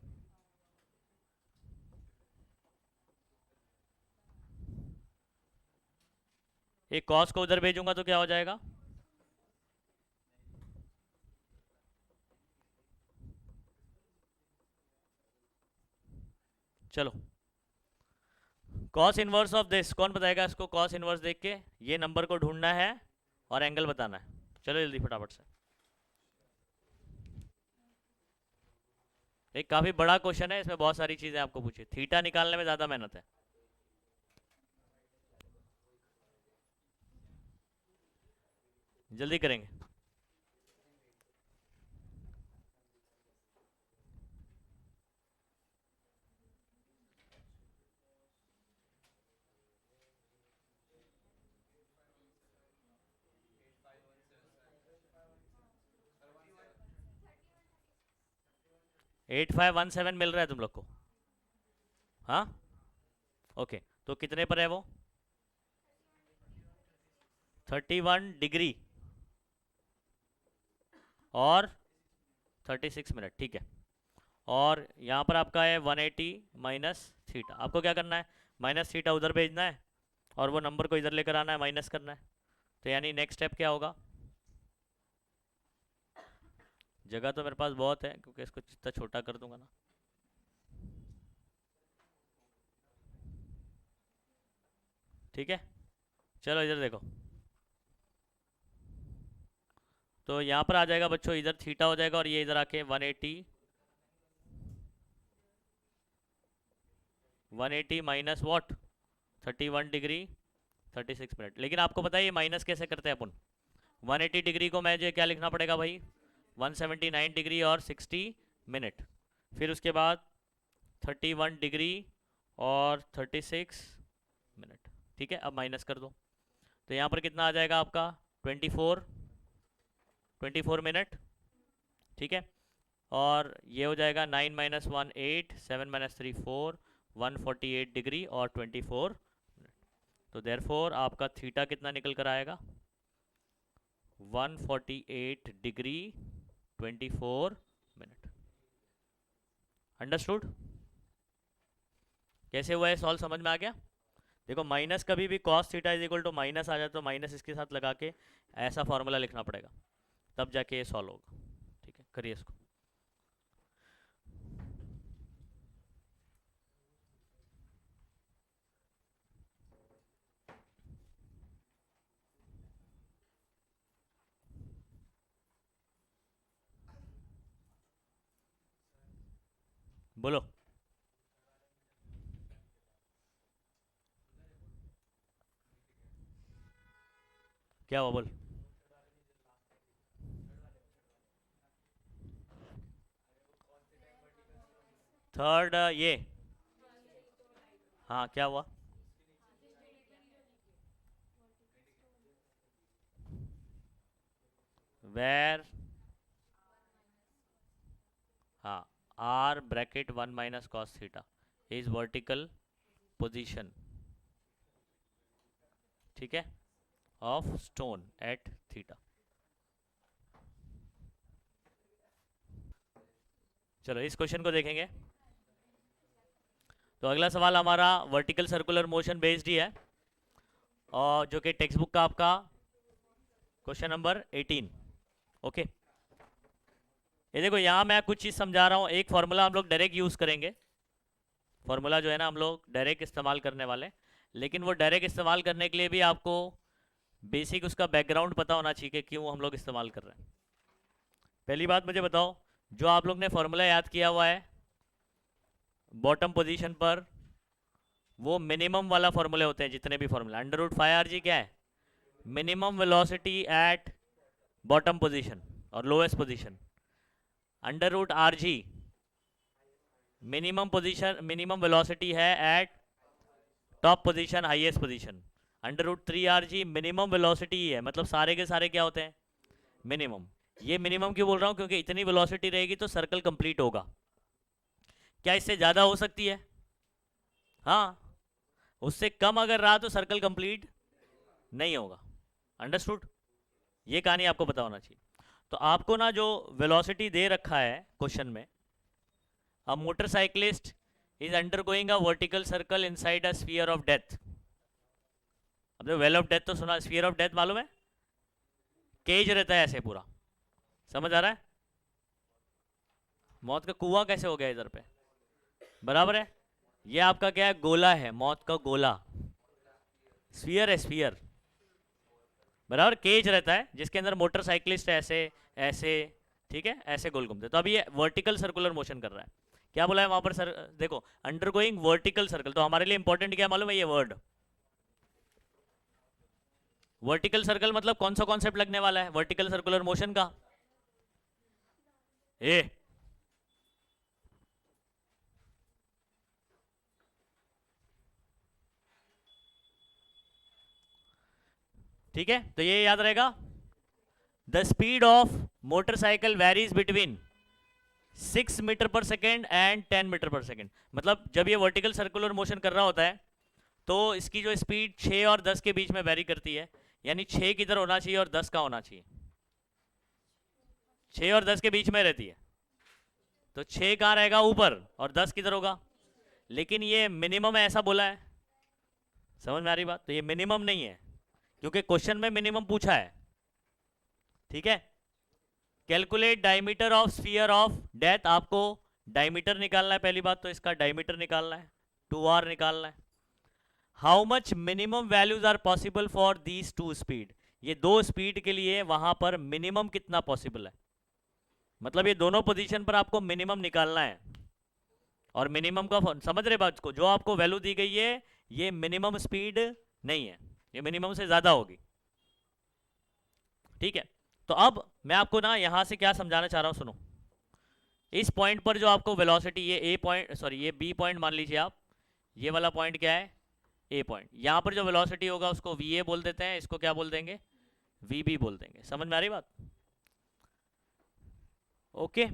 एक कॉस को उधर भेजूंगा तो क्या हो जाएगा, चलो कॉस इनवर्स ऑफ दिस कौन बताएगा इसको, कॉस इनवर्स देख के ये नंबर को ढूंढना है और एंगल बताना है, चलो जल्दी फटाफट से। एक काफी बड़ा क्वेश्चन है, इसमें बहुत सारी चीजें आपको पूछी, थीटा निकालने में ज्यादा मेहनत है। जल्दी करेंगे, एट फाइव वन सेवन मिल रहा है तुम लोग को, हाँ ओके, तो कितने पर है वो 31 डिग्री और 36 मिनट, ठीक है। और यहाँ पर आपका है 180 माइनस थीटा, आपको क्या करना है, माइनस थीटा उधर भेजना है और वो नंबर को इधर लेकर आना है, माइनस करना है, तो यानी नेक्स्ट स्टेप क्या होगा, जगह तो मेरे पास बहुत है क्योंकि इसको जितना छोटा कर दूंगा ना, ठीक है। चलो इधर देखो, तो यहाँ पर आ जाएगा बच्चों, इधर थीटा हो जाएगा और ये इधर आके 180 माइनस वॉट 31 डिग्री 36 मिनट, लेकिन आपको पता है ये माइनस कैसे करते हैं अपन, 180 डिग्री को मुझे क्या लिखना पड़ेगा भाई 179 डिग्री और 60 मिनट, फिर उसके बाद 31 डिग्री और 36 मिनट, ठीक है। अब माइनस कर दो, तो यहाँ पर कितना आ जाएगा आपका 24 24 मिनट, ठीक है। और ये हो जाएगा 9 माइनस 1 8, 7 माइनस 3 4, 148 डिग्री और 24 मिनट। तो देयरफॉर आपका थीटा कितना निकल कर आएगा? 148 डिग्री 24 मिनट। अंडरस्टूड? कैसे हुआ है सॉल्व, समझ में आ गया? देखो माइनस कभी भी cos theta is equal to minus आ जाए तो माइनस इसके साथ लगा के ऐसा फॉर्मूला लिखना पड़ेगा, तब जाके ये सॉल्व होगा। ठीक है, करिए इसको। बोलो क्या हुआ, बोल। थर्ड ये, हाँ क्या हुआ? वेर, हाँ, r bracket 1 minus cos theta is vertical position, ठीक है, ऑफ स्टोन एट थीटा। चलो इस क्वेश्चन को देखेंगे। तो अगला सवाल हमारा वर्टिकल सर्कुलर मोशन बेस्ड ही है, और जो कि टेक्स्ट बुक का आपका क्वेश्चन नंबर 18। ओके, ये देखो यहाँ मैं कुछ चीज़ समझा रहा हूँ। एक फार्मूला हम लोग डायरेक्ट यूज़ करेंगे, फार्मूला जो है ना हम लोग डायरेक्ट इस्तेमाल करने वाले, लेकिन वो डायरेक्ट इस्तेमाल करने के लिए भी आपको बेसिक उसका बैकग्राउंड पता होना चाहिए कि क्यों हम लोग इस्तेमाल कर रहे हैं। पहली बात मुझे बताओ, जो आप लोग ने फार्मूला याद किया हुआ है बॉटम पोजीशन पर, वो मिनिमम वाला फार्मूले होते हैं जितने भी फार्मूला। अंडर रूट 5 RG क्या है? Minimum velocity at bottom position और lowest position. Under root RG minimum position, minimum velocity है at top position highest position. Under root 3 RG minimum velocity ही है, मतलब सारे के सारे क्या होते हैं? मिनिमम। ये मिनिमम क्यों बोल रहा हूँ? क्योंकि इतनी वेलोसिटी रहेगी तो सर्कल कंप्लीट होगा। क्या इससे ज़्यादा हो सकती है? हाँ, उससे कम अगर रहा तो सर्कल कंप्लीट नहीं होगा। अंडरस्टूड? ये कहानी आपको पता होना चाहिए। तो आपको ना जो वेलोसिटी दे रखा है क्वेश्चन में, a motorcyclist is undergoing a vertical circle inside a sphere of death. अब वेल ऑफ डेथ तो सुना, स्फीयर ऑफ डेथ मालूम है? केज रहता है ऐसे पूरा, समझ आ रहा है? मौत का कुआं कैसे हो गया इधर पे? बराबर है। ये आपका क्या है? गोला है, मौत का गोला, स्फीयर है, स्फीयर। बराबर, केज रहता है जिसके अंदर मोटरसाइकिलिस्ट ऐसे ऐसे, ठीक है, ऐसे गोल घूमते। तो अब ये वर्टिकल सर्कुलर मोशन कर रहा है। क्या बोला है वहां पर सर? देखो, अंडरगोइंग वर्टिकल सर्कल, तो हमारे लिए इंपॉर्टेंट क्या मालूम है? ये वर्ड वर्टिकल सर्कल, मतलब कौन सा कॉन्सेप्ट लगने वाला है वर्टिकल सर्कुलर मोशन का? ए, ठीक है, तो ये याद रहेगा। The speed of motorcycle varies between 6 metre पर सेकेंड एंड 10 मीटर पर सेकेंड। मतलब जब ये वर्टिकल सर्कुलर मोशन कर रहा होता है तो इसकी जो स्पीड 6 और 10 के बीच में वेरी करती है। यानी 6 किधर होना चाहिए और 10 का होना चाहिए? 6 और 10 के बीच में रहती है। तो 6 कहाँ रहेगा? ऊपर, और 10 किधर होगा? लेकिन ये मिनिमम है ऐसा बोला है, समझ में आ रही बात? तो ये मिनिमम नहीं है क्योंकि क्वेश्चन में मिनिमम पूछा है, ठीक है। Calculate diameter of sphere of death, आपको डायमीटर निकालना है पहली बात, तो इसका डायमीटर निकालना है, 2r निकालना है। How much minimum values are possible for these two speed, ये दो स्पीड के लिए वहां पर मिनिमम कितना पॉसिबल है, मतलब ये दोनों पोजीशन पर आपको मिनिमम निकालना है। और मिनिमम का समझ रहे बात को? जो आपको वैल्यू दी गई है ये मिनिमम स्पीड नहीं है, ये मिनिमम से ज्यादा होगी, ठीक है। तो अब मैं आपको ना यहां से क्या समझाना चाह रहा हूं, सुनो। इस पॉइंट पर जो आपको वेलोसिटी, ये ए पॉइंट, सॉरी ये बी पॉइंट मान लीजिए आप, ये वाला पॉइंट क्या है? ए पॉइंट। यहाँ पर जो वेलोसिटी होगा उसको वी ए बोल देते हैं, इसको क्या बोल देंगे? वी बी बोल देंगे। समझ में आ रही बात? ओके,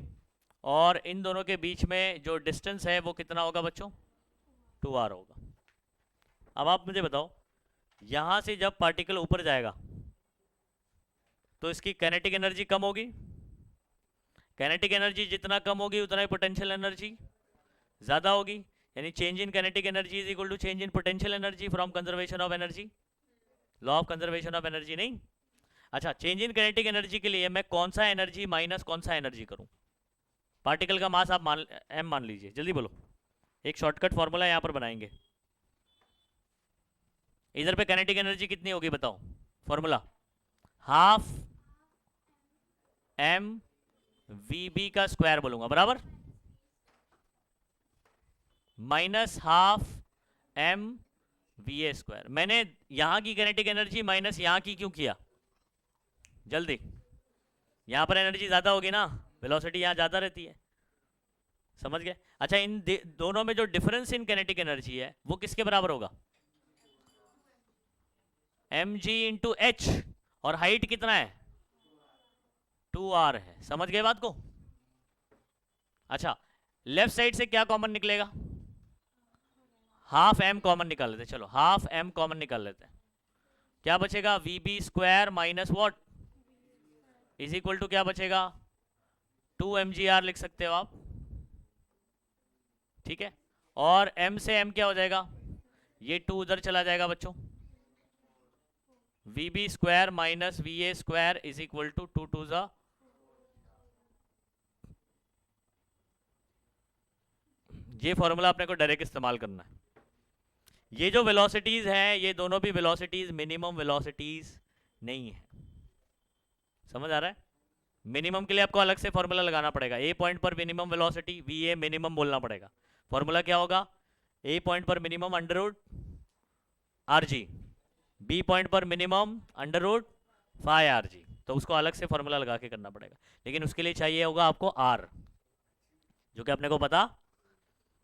और इन दोनों के बीच में जो डिस्टेंस है वो कितना होगा बच्चों? 2r होगा। अब आप मुझे बताओ, यहां से जब पार्टिकल ऊपर जाएगा तो इसकी काइनेटिक एनर्जी कम होगी। काइनेटिक एनर्जी जितना कम होगी उतना ही पोटेंशियल एनर्जी ज़्यादा होगी, यानी change in kinetic energy is equal to change in potential energy from conservation of energy, law of conservation of energy. नहीं, अच्छा, चेंज इन काइनेटिक एनर्जी के लिए मैं कौन सा एनर्जी माइनस कौन सा एनर्जी करूं? पार्टिकल का मास आप m मान लीजिए, जल्दी बोलो। एक शॉर्टकट फॉर्मूला यहां पर बनाएंगे। इधर पे काइनेटिक एनर्जी कितनी होगी बताओ? फॉर्मूला हाफ m vb का स्क्वायर बोलूंगा, बराबर, minus half m va square. मैंने यहां की काइनेटिक एनर्जी माइनस यहां की क्यों किया? जल्दी, यहां पर एनर्जी ज्यादा होगी ना, वेलोसिटी यहां ज्यादा रहती है, समझ गए? अच्छा, इन दोनों में जो डिफरेंस इन काइनेटिक एनर्जी है वो किसके बराबर होगा? mg इंटू एच, और हाइट कितना है? 2r है। समझ गए बात को? अच्छा, लेफ्ट साइड से क्या कॉमन निकलेगा? हाफ m कॉमन निकाल लेते, चलो हाफ m कॉमन निकाल लेते हैं। क्या बचेगा? vb square minus what is equal to क्या बचेगा? 2mgr लिख सकते हो आप, ठीक है। और m से m क्या हो जाएगा? ये 2 उधर चला जाएगा बच्चों, vb square minus va square is equal to 2 2 जा, ये फॉर्मूला अपने को डायरेक्ट इस्तेमाल करना है। ये जो वेलोसिटीज हैं ये दोनों भी वेलोसिटीज मिनिमम वेलोसिटीज नहीं है, समझ आ रहा है? मिनिमम के लिए आपको अलग से फॉर्मूला लगाना पड़ेगा। ए पॉइंट पर मिनिमम वेलोसिटी va मिनिमम बोलना पड़ेगा। फॉर्मूला क्या होगा? ए पॉइंट पर minimum under root R G, B point पर minimum under root five R G, तो उसको अलग से फॉर्मूला लगा के करना पड़ेगा। लेकिन उसके लिए चाहिए होगा आपको आर, जो कि अपने को पता,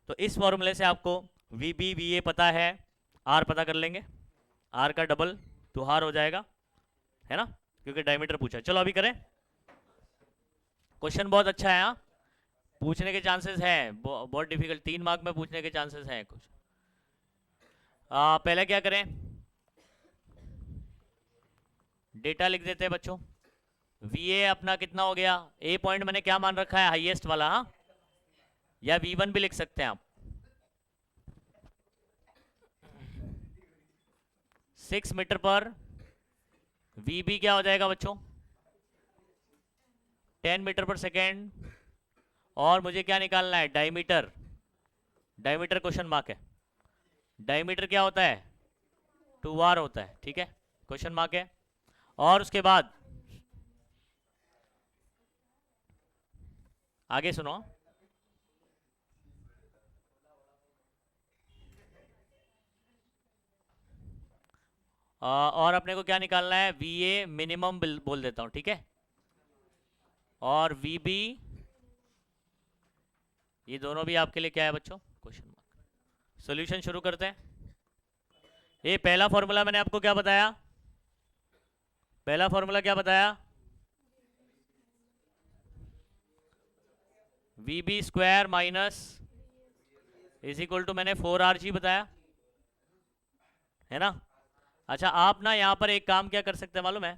तो इस फॉर्मूले से आपको vb va पता है, r पता कर लेंगे, r का डबल तो r हो जाएगा, है ना, क्योंकि डायमीटर पूछा। चलो अभी करें, क्वेश्चन बहुत अच्छा है, हाँ, पूछने के चांसेस हैं, बहुत डिफिकल्ट, 3 मार्क में पूछने के चांसेस हैं कुछ। पहले क्या करें, डेटा लिख देते हैं बच्चों। va अपना कितना हो गया? ए पॉइंट मैंने क्या मान रखा है? हाईएस्ट वाला, हाँ, या v1 भी लिख सकते हैं आप। 6 मीटर पर vb क्या हो जाएगा बच्चों? 10 मीटर पर सेकेंड। और मुझे क्या निकालना है? डायमीटर। डायमीटर क्वेश्चन मार्क है, डायमीटर क्या होता है? 2r होता है, ठीक है, क्वेश्चन मार्क है। और उसके बाद आगे सुनो, और अपने को क्या निकालना है? va मिनिमम बोल देता हूं, ठीक है, और vb, ये दोनों भी आपके लिए क्या है बच्चों? Question mark. सॉल्यूशन शुरू करते हैं। ये पहला फॉर्मूला मैंने आपको क्या बताया? पहला फॉर्मूला क्या बताया? vb square minus is equal to मैंने 4rg बताया, है ना। अच्छा, आप ना यहां पर एक काम क्या कर सकते हैं मालूम है?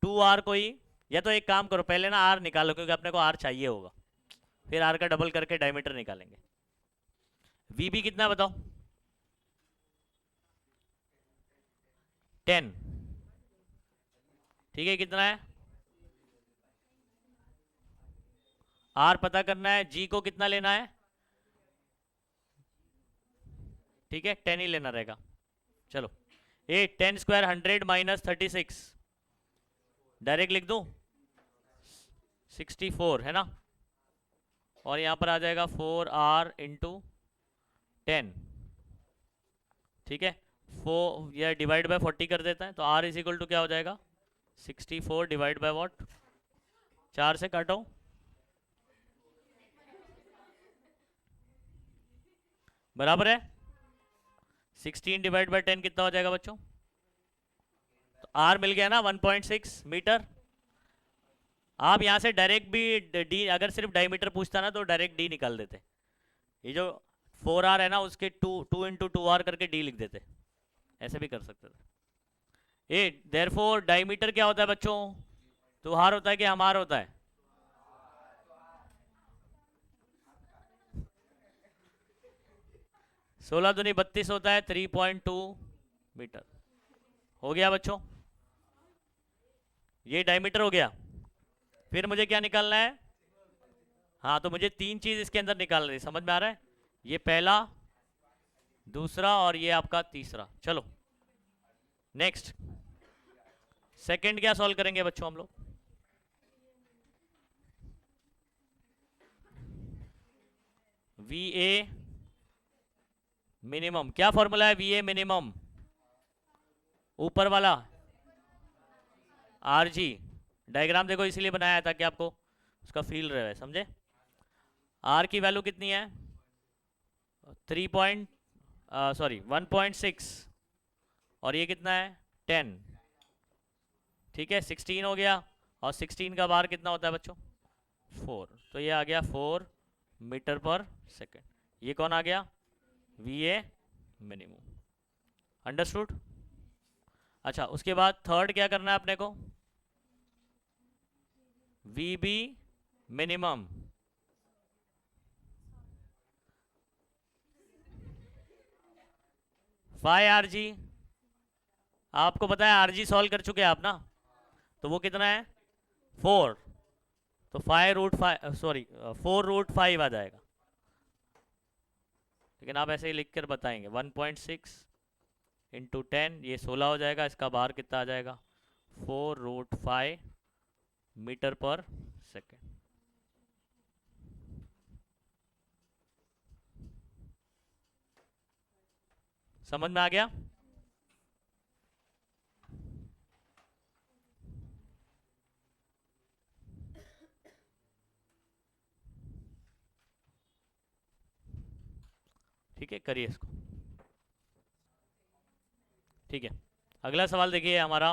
2r को ही, या तो एक काम करो, पहले ना r निकालो, क्योंकि अपने को r चाहिए होगा, फिर r का डबल करके डायमीटर निकालेंगे। vb कितना है बताओ? 10, ठीक है, कितना है? r पता करना है, g को कितना लेना है? ठीक है, 10 ही लेना रहेगा। चलो, 10 स्क्वायर 100 माइनस 36, डायरेक्ट लिख दूं, 64, है ना। और यहां पर आ जाएगा 4r इंटू 10, ठीक है, 4 या डिवाइड बाय 40 कर देता है, तो r इज इक्वल टू क्या हो जाएगा? 64 डिवाइड बाय व्हाट? 4 से काटो, बराबर है 16 डिवाइड बाय 10 कितना हो जाएगा बच्चों? तो r मिल गया ना 1.6 मीटर। आप यहाँ से डायरेक्ट भी डी, अगर सिर्फ डायमीटर पूछता ना तो डायरेक्ट डी निकाल देते। ये जो 4r है ना उसके 2 into 2r करके डी लिख देते, ऐसे भी कर सकते थे। ए देयरफॉर डायमीटर क्या होता है बच्चों? तो हार होता है कि हमार होता है? 16 दूनी 32 होता है, 3.2 मीटर। हो गया बच्चों, ये डायमीटर हो गया। फिर मुझे क्या निकालना है? हाँ, तो मुझे तीन चीज इसके अंदर निकालनी है, समझ में आ रहा है? ये पहला, दूसरा और ये आपका तीसरा। चलो नेक्स्ट, सेकंड क्या सॉल्व करेंगे बच्चों हम लोग? वी ए मिनिमम, क्या फॉर्मूला है वी ए मिनिमम? ऊपर वाला आर जी, डायग्राम देखो इसलिए बनाया है ताकि आपको उसका फील रहे, समझे? आर की वैल्यू कितनी है? 1.6, और ये कितना है? 10। ठीक है, 16 हो गया, और 16 का बार कितना होता है बच्चों? 4। तो ये आ गया 4 मीटर पर सेकेंड। ये कौन आ गया? V a minimum. अंडरस्टूड? अच्छा, उसके बाद थर्ड क्या करना है अपने को? V b minimum. Five r g, आपको पता है आर जी सॉल्व कर चुके हैं आप ना, तो वो कितना है? 4। तो 5√5, सॉरी 4√5 आ जाएगा। लेकिन आप ऐसे ही लिख कर बताएंगे, 1.6 into 10, ये 16 हो जाएगा। इसका बार कितना आ जाएगा? 4√5 मीटर पर सेकेंड। समझ में आ गया? ठीक है, करिए इसको। ठीक है, अगला सवाल देखिए हमारा।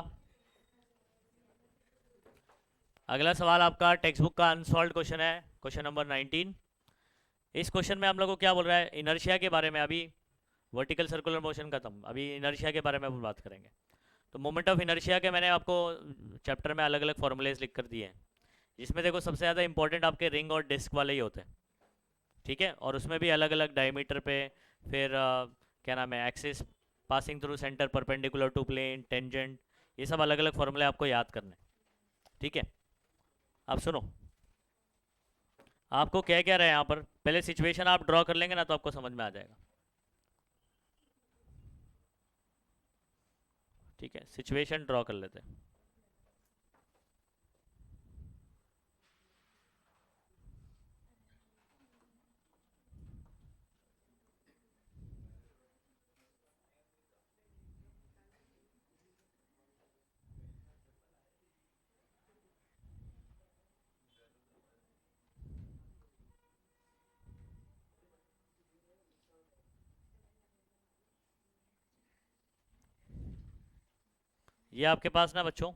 अगला सवाल आपका टेक्स्ट बुक का अनसॉल्व क्वेश्चन है, क्वेश्चन नंबर 19। इस क्वेश्चन में हम लोग को क्या बोल रहा है? इनर्शिया के बारे में। अभी वर्टिकल सर्कुलर मोशन खत्म, अभी इनर्शिया के बारे में हम बात करेंगे। तो मोमेंट ऑफ इनर्शिया के मैंने आपको चैप्टर में अलग अलग फॉर्मूलेज लिख कर दिए हैं, जिसमें देखो सबसे ज़्यादा इंपॉर्टेंट आपके रिंग और डिस्क वाले ही होते हैं। ठीक है, और उसमें भी अलग अलग डायमीटर पे, फिर क्या नाम है, axis passing through centre, perpendicular to plane, tangent, ये सब अलग अलग फॉर्मूले आपको याद करने। ठीक है, अब सुनो, आपको क्या क्या रहा है यहाँ पर, पहले सिचुएशन आप ड्रॉ कर लेंगे ना तो आपको समझ में आ जाएगा। ठीक है, सिचुएशन ड्रॉ कर लेते हैं। ये आपके पास ना बच्चों,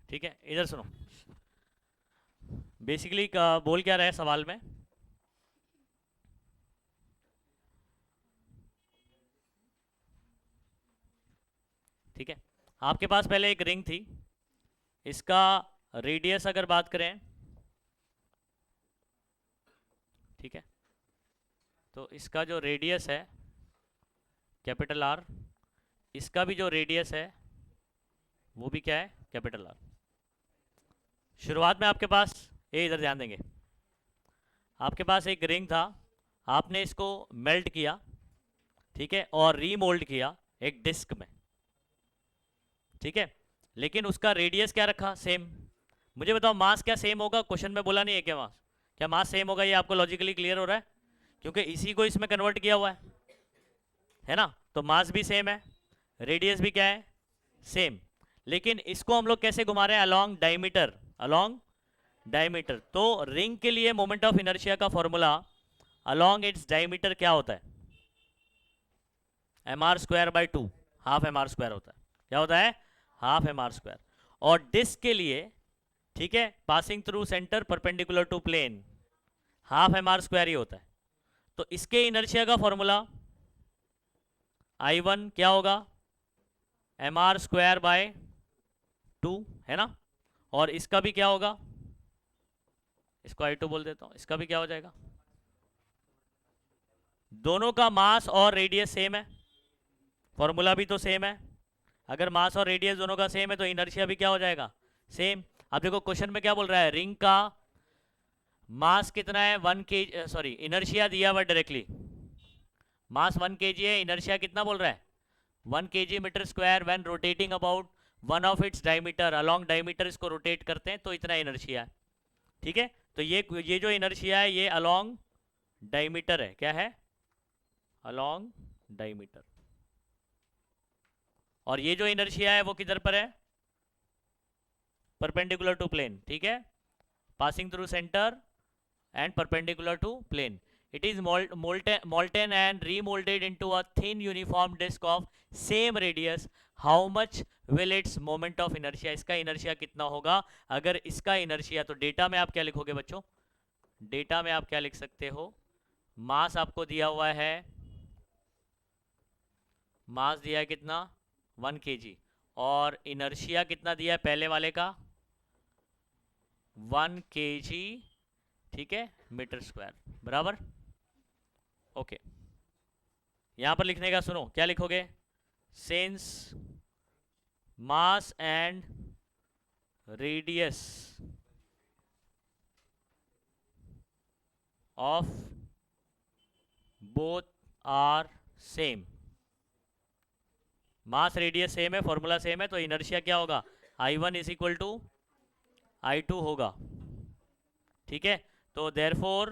ठीक है, इधर सुनो, बेसिकली बोल क्या रहा है सवाल में, ठीक है, आपके पास पहले एक रिंग थी, इसका रेडियस अगर बात करें, ठीक है, तो इसका जो रेडियस है कैपिटल आर, इसका भी जो रेडियस है वो भी क्या है, कैपिटल आर। शुरुआत में आपके पास, ये इधर ध्यान देंगे, आपके पास एक रिंग था, आपने इसको मेल्ट किया, ठीक है, और रीमोल्ड किया एक डिस्क में, ठीक है, लेकिन उसका रेडियस क्या रखा, सेम। मुझे बताओ मास क्या सेम होगा, क्वेश्चन में बोला नहीं है क्या मास, क्या मास सेम होगा, ये आपको लॉजिकली क्लियर हो रहा है, क्योंकि इसी को इसमें कन्वर्ट किया हुआ है ना, तो मास भी सेम है, रेडियस भी क्या है, सेम, लेकिन इसको हम लोग कैसे घुमा रहे हैं, अलोंग डायमीटर, अलोंग डायमीटर। तो रिंग के लिए मोमेंट ऑफ इनर्शिया का फॉर्मूला अलोंग इट्स डायमीटर क्या होता है, mr²/2, हाफ mr² होता है, क्या होता है, हाफ mr²। और डिस्क के लिए, ठीक है, passing through centre perpendicular to plane, half mr² ही होता है। तो इसके इनर्शिया का फॉर्मूला I1 क्या होगा, mr²/2 है ना, और इसका भी क्या होगा, इसको I2 बोल देता हूं, इसका भी क्या हो जाएगा, दोनों का मास और रेडियस सेम है, फॉर्मूला भी तो सेम है, अगर मास और रेडियस दोनों का सेम है तो इनर्शिया भी क्या हो जाएगा, सेम। अब देखो क्वेश्चन में क्या बोल रहा है, रिंग का मास कितना है, 1 kg, सॉरी इनर्शिया दिया हुआ डायरेक्टली, मास 1 kg है, इनर्शिया कितना बोल रहा है, 1 kg metre square when rotating about one of its diameter, along diameter इसको रोटेट करते हैं तो इतना इनर्शिया है, ठीक है। तो ये जो इनर्शिया है ये अलोंग डायमीटर है, क्या है, अलोंग डायमीटर, और ये जो इनर्शिया है वो किधर पर है, परपेंडिकुलर टू प्लेन, ठीक है, passing through centre and perpendicular to plane. It is molten and remolded into a thin uniform disk of same radius. How much will its moment of inertia? इसका inertia कितना होगा, अगर इसका inertia, तो data में आप क्या लिखोगे बच्चों, डेटा में आप क्या लिख सकते हो, मास आपको दिया हुआ है, मास दिया है कितना 1 kg, और इनर्शिया कितना दिया है पहले वाले का 1 kg, ठीक है, मीटर स्क्वायर, बराबर, ओके। यहां पर लिखने का सुनो, क्या लिखोगे, since mass and radius of both are same, mass radius same है, फॉर्मूला सेम है, तो इनर्शिया क्या होगा, I1 is equal to I2 होगा, ठीक है। तो therefore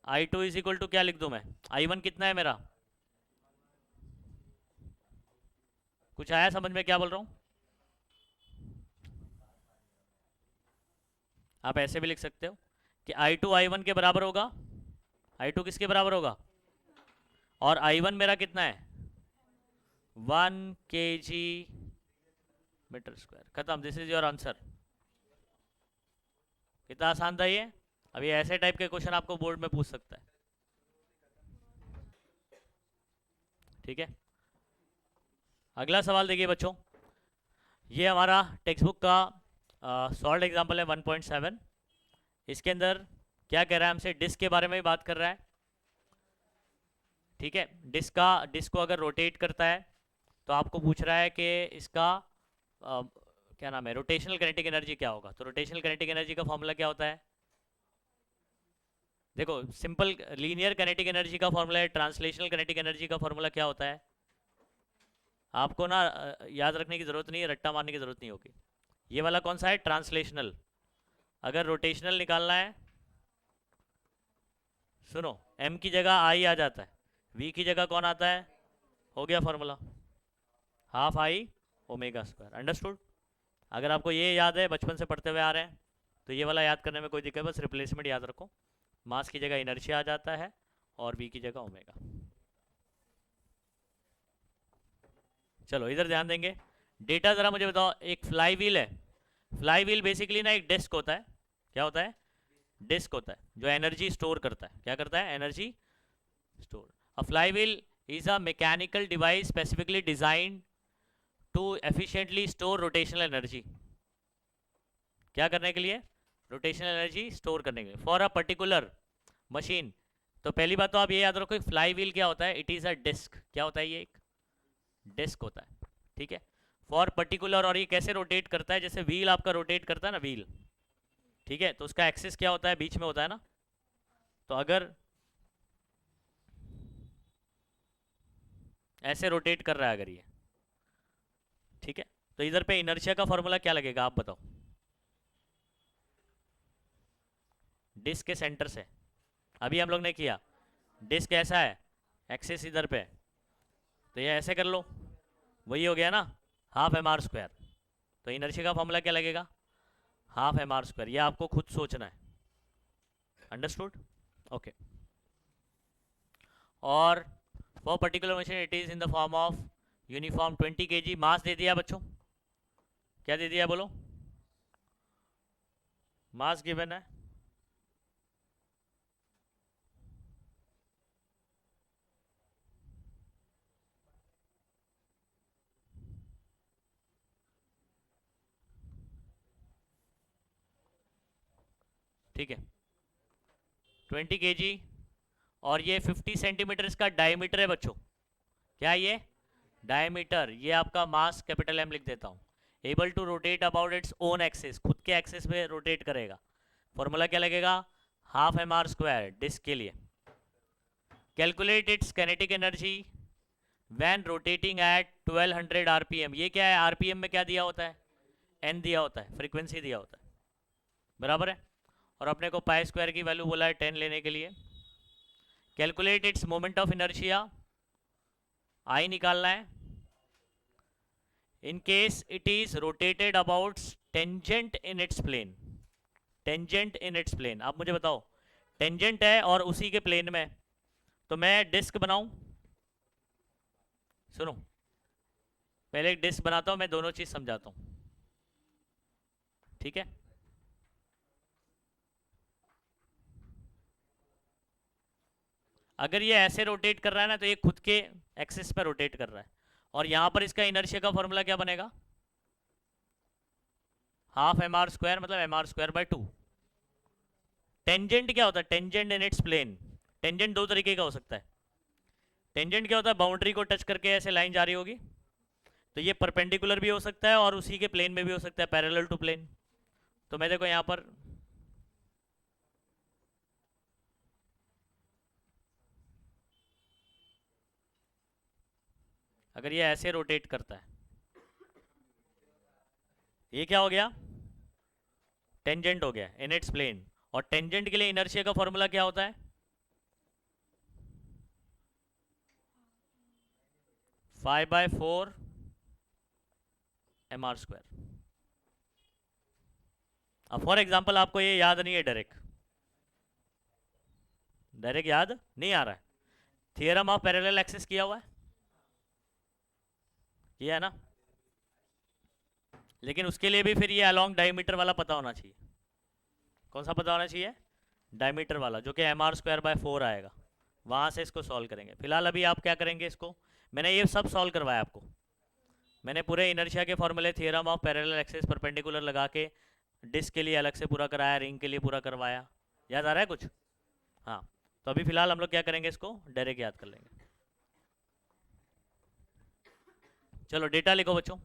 I2 is equal to क्या लिख दूं मैं, I1 कितना है मेरा, कुछ आया समझ में क्या बोल रहा हूं, आप ऐसे भी लिख सकते हो कि I2 I1 के बराबर होगा, I2 किसके बराबर होगा, और I1 मेरा कितना है 1 kg मीटर स्क्वायर, खत्म, दिस इज योर आंसर। कितना आसान था ये, अभी ऐसे टाइप के क्वेश्चन आपको बोर्ड में पूछ सकता है, ठीक है। अगला सवाल देखिए बच्चों, ये हमारा टेक्स्ट बुक का सॉल्व एग्जांपल है 1.7, इसके अंदर क्या कह रहा है हमसे, डिस्क के बारे में बात कर रहा है, ठीक है, डिस्क को अगर रोटेट करता है तो आपको पूछ रहा है कि इसका क्या नाम है, रोटेशनल काइनेटिक एनर्जी क्या होगा। तो रोटेशनल काइनेटिक एनर्जी का फॉर्मूला क्या होता है, देखो सिंपल लीनियर काइनेटिक एनर्जी का फॉर्मूला है, ट्रांसलेशनल काइनेटिक एनर्जी का फॉर्मूला क्या होता है, आपको ना याद रखने की जरूरत नहीं है, रट्टा मारने की जरूरत नहीं होगी। ये वाला कौन सा है, ट्रांसलेशनल। अगर रोटेशनल निकालना है, सुनो, m की जगह i आ जाता है, v की जगह कौन आता है, हो गया formula half I omega square, understood. अगर आपको ये याद है, बचपन से पढ़ते हुए आ रहे हैं, तो ये वाला याद करने में कोई दिक्कत, बस रिप्लेसमेंट याद रखो, मास की जगह इनर्शिया आ जाता है और v की जगह ओमेगा। चलो इधर ध्यान देंगे, डेटा ज़रा मुझे बताओ, एक फ्लाई व्हील है, फ्लाई व्हील बेसिकली ना एक डिस्क होता है, क्या होता है, डिस्क होता है जो एनर्जी स्टोर करता है, क्या करता है, energy store. A fly wheel is a mechanical device specifically designed to efficiently store rotational energy. क्या करने के लिए, रोटेशनल एनर्जी स्टोर करने के लिए, फॉर अ पर्टिकुलर मशीन. तो पहली बात तो आप ये याद रखो, फ्लाई व्हील क्या होता है, इट इज़ अ डिस्क. क्या होता है, ये एक डिस्क होता है, ठीक है, फॉर पर्टिकुलर. और ये कैसे रोटेट करता है, जैसे व्हील आपका रोटेट करता है ना, व्हील, ठीक है, तो उसका एक्सिस क्या होता है, बीच में होता है ना. तो अगर ऐसे रोटेट कर रहा है अगर ये, ठीक है, तो इधर पे इनर्शिया का फॉर्मूला क्या लगेगा, आप बताओ. डिस्क के सेंटर से, अभी हम लोग ने किया, डिस्क ऐसा है, एक्सिस इधर पे, तो ये ऐसे कर लो, वही हो गया ना, हाफ एम आर स्क्वायर. तो इनर्शिया का फॉर्मूला क्या लगेगा, हाफ एम आर स्क्वायर. ये आपको खुद सोचना है, अंडरस्टूड, ओके. और for particular machine it is in the form of uniform 20 kg. मास दे दिया बच्चों, क्या दे दिया बोलो, मास गिवन है. ठीक है, 20 kg. और ये 50 सेंटीमीटर इसका डायमीटर है बच्चों, क्या ये डायमीटर. ये आपका मास कैपिटल एम लिख देता हूँ. Able to rotate about its own axis, खुद के एक्सिस पे रोटेट करेगा. फॉर्मूला क्या लगेगा, half m r square disc के लिए. Calculate its kinetic energy when rotating at 1200 RPM. ये क्या है, आरपीएम में क्या दिया होता है, एन दिया होता है, फ्रीक्वेंसी दिया होता है, बराबर है. और अपने को पाई स्क्वायर की वैल्यू बोला है 10 लेने के लिए. Calculate its moment of inertia, I निकालना है. In case it is rotated about tangent in its plane, tangent in its plane. आप मुझे बताओ, टेंजेंट है और उसी के प्लेन में, तो मैं डिस्क बनाऊं, सुनो पहले एक डिस्क बनाता हूं, मैं दोनों चीज समझाता हूं, ठीक है. अगर ये ऐसे रोटेट कर रहा है ना, तो ये खुद के एक्सिस पर रोटेट कर रहा है. और यहां पर इसका इनर्शिया का फॉर्मूला क्या बनेगा, हाफ एम आर स्क्वायर, मतलब m r square by 2. Tangent क्या होता है, tangent in its plane. Tangent दो तरीके का हो सकता है. टेंजेंट क्या होता है, बाउंड्री को टच करके ऐसे लाइन जा रही होगी, तो ये परपेंडिकुलर भी हो सकता है और उसी के प्लेन में भी हो सकता है, पैरेलल टू प्लेन. तो मैं देखो यहाँ पर अगर ये ऐसे रोटेट करता है, ये क्या हो गया, टेंजेंट हो गया इन इट्स प्लेन. और टेंजेंट के लिए इनर्शिया का फॉर्मूला क्या होता है, 5/4 एम आर स्क्वायर. अब फॉर एग्जाम्पल आपको ये याद नहीं है, डायरेक्ट डायरेक्ट याद नहीं आ रहा है, थियरम ऑफ पैरेलल एक्सिस किया हुआ है, किया है ना. लेकिन उसके लिए भी फिर ये अलोंग डायमीटर वाला पता होना चाहिए. कौन सा पता होना चाहिए, डायमीटर वाला, जो कि एम आर स्क्वायर बाय 4 आएगा. वहाँ से इसको सॉल्व करेंगे. फिलहाल अभी आप क्या करेंगे, इसको मैंने ये सब सॉल्व करवाया आपको. मैंने पूरे इनर्शिया के फॉर्मूले, theorem of parallel axis, perpendicular लगा के डिस्क के लिए अलग से पूरा कराया, रिंग के लिए पूरा करवाया. याद आ रहा है कुछ, हाँ. तो अभी फिलहाल हम लोग क्या करेंगे, इसको डायरेक्ट याद कर लेंगे. चलो डेटा लिखो बच्चों,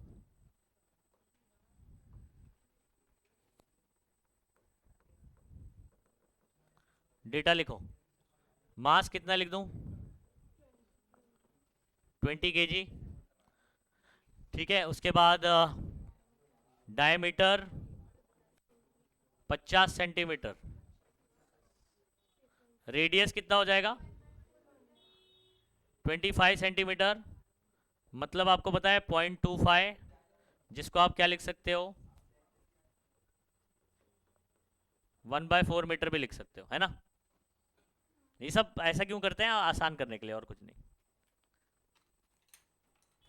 डेटा लिखो. मास कितना लिख दूं, 20 kg, ठीक है. उसके बाद डायमीटर 50 सेंटीमीटर, रेडियस कितना हो जाएगा 25 सेंटीमीटर, मतलब आपको पता है 0.25, जिसको आप क्या लिख सकते हो 1/4 मीटर भी लिख सकते हो, है ना. ये सब ऐसा क्यों करते हैं, आसान करने के लिए, और कुछ नहीं,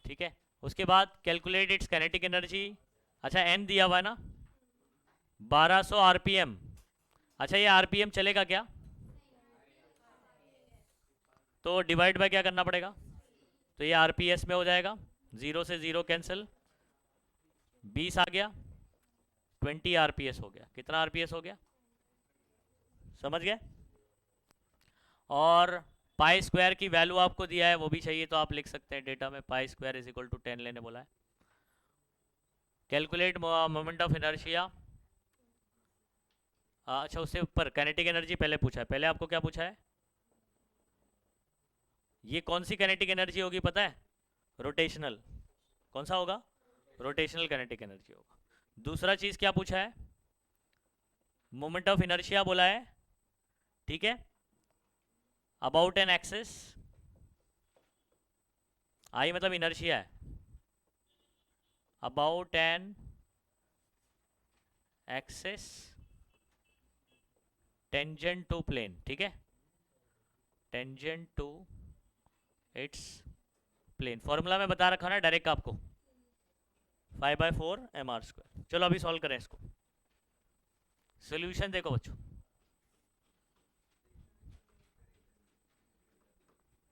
ठीक है. उसके बाद कैलकुलेट इट्स काइनेटिक एनर्जी. अच्छा एन दिया हुआ है ना, 1200 आरपीएम। अच्छा ये आरपीएम चलेगा क्या? तो डिवाइड बाय क्या करना पड़ेगा? तो ये आरपीएस में हो जाएगा, 0 से 0 कैंसिल, 20 आ गया, 20 आरपीएस हो गया। कितना आरपीएस हो गया? समझ गए? और पाई स्क्वायर की वैल्यू आपको दिया है, वो भी चाहिए तो आप लिख सकते हैं डेटा में, pi square is equal to 10 लेने बोला है। Calculate moment of inertia. अच्छा उससे ऊपर काइनेटिक एनर्जी पहले पूछा है। पहले आपको क्या पूछा है? ये कौन सी काइनेटिक एनर्जी होगी पता है? रोटेशनल। कौन सा होगा? रोटेशनल काइनेटिक एनर्जी होगा। दूसरा चीज क्या पूछा है? मोमेंट ऑफ इनर्शिया बोला है, ठीक है, अबाउट एन एक्सिस। आई मतलब इनर्शिया है, about an axis tangent to plane, ठीक है, tangent to its plane. Formula में बता रखा ना डायरेक्ट आपको, 5/4 mr²। चलो अभी सॉल्व करें इसको। सोल्यूशन देखो बच्चों,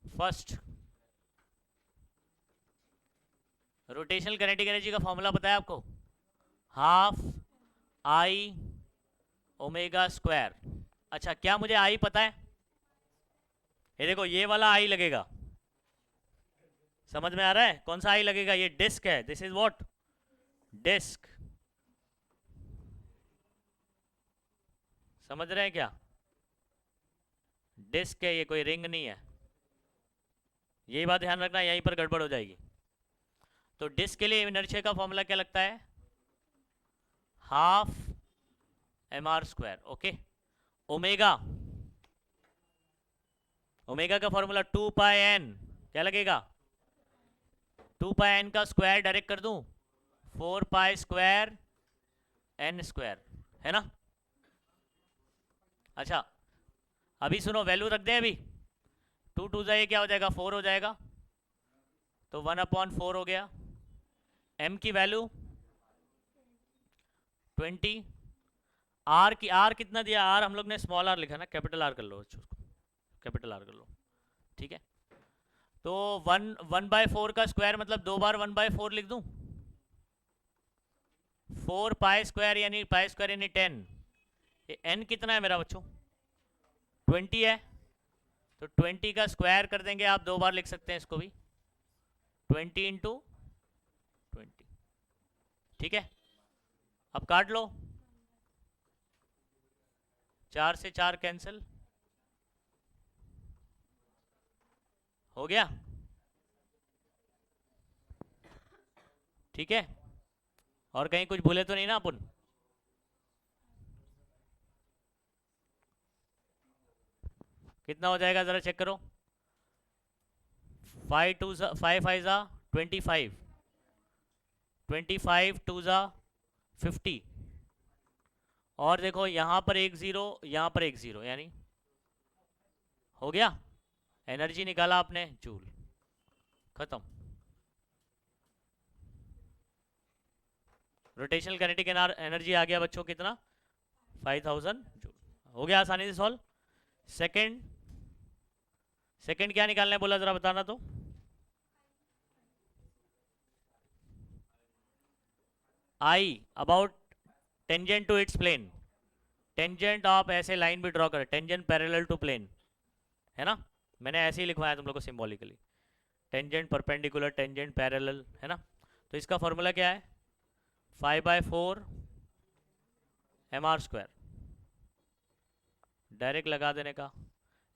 फर्स्ट रोटेशनल काइनेटिक एनर्जी का फॉर्मूला पता है आपको? Half I omega square. अच्छा क्या मुझे आई पता है? ये देखो ये वाला आई लगेगा, समझ में आ रहा है? कौन सा आई लगेगा? ये डिस्क है, दिस इज व्हाट, डिस्क। समझ रहे हैं क्या? डिस्क है ये, कोई रिंग नहीं है। यही बात ध्यान रखना, यहीं पर गड़बड़ हो जाएगी। तो डिस्क के लिए इनर्शिया का फॉर्मूला क्या लगता है? Half mr²। Okay, omega, omega का फॉर्मूला 2πn, क्या लगेगा? 2πn का स्क्वायर डायरेक्ट कर दूं, 4π² n², है ना? अच्छा अभी सुनो, वैल्यू रख दें अभी। 2 2 ये क्या हो जाएगा? 4 हो जाएगा, तो 1/4 हो गया। m की वैल्यू 20। r की, r कितना दिया? r हम लोग ने स्मॉल r लिखा ना, कैपिटल r कर लो उसको, कैपिटल r कर लो, ठीक है। तो 1/4 का स्क्वायर मतलब 2 बार 1/4 लिख दूं, 4π² यानी पाई स्क्वायर यानी 10। ये n कितना है मेरा बच्चों? 20 है, तो 20 का स्क्वायर कर देंगे आप, 2 बार लिख सकते हैं इसको भी, 20 × 20, ठीक है। अब काट लो, 4 से 4 कैंसिल हो गया, ठीक है। और कहीं कुछ भूले तो नहीं ना अपन? कितना हो जाएगा जरा चेक करो। 5 2 5 5 25, 25 2 50, और देखो यहाँ पर 1 0, यहाँ पर 1 0, यानी हो गया। एनर्जी निकाला आपने, जूल, खत्म। रोटेशनल काइनेटिक एनर्जी आ गया बच्चों कितना? 5000 जूल। हो गया आसानी से सॉल्व। सेकंड, सेकंड क्या निकालने बोला जरा बताना तो। I about tangent to its plane, tangent आप ऐसे लाइन भी ड्रॉ करें, टेंजेंट पैरेलल टू प्लेन, है ना? मैंने ऐसे ही लिखवाया तुम लोग को symbolically, tangent perpendicular tangent parallel, है ना? तो इसका फॉर्मूला क्या है? 5/4 mr², डायरेक्ट लगा देने का।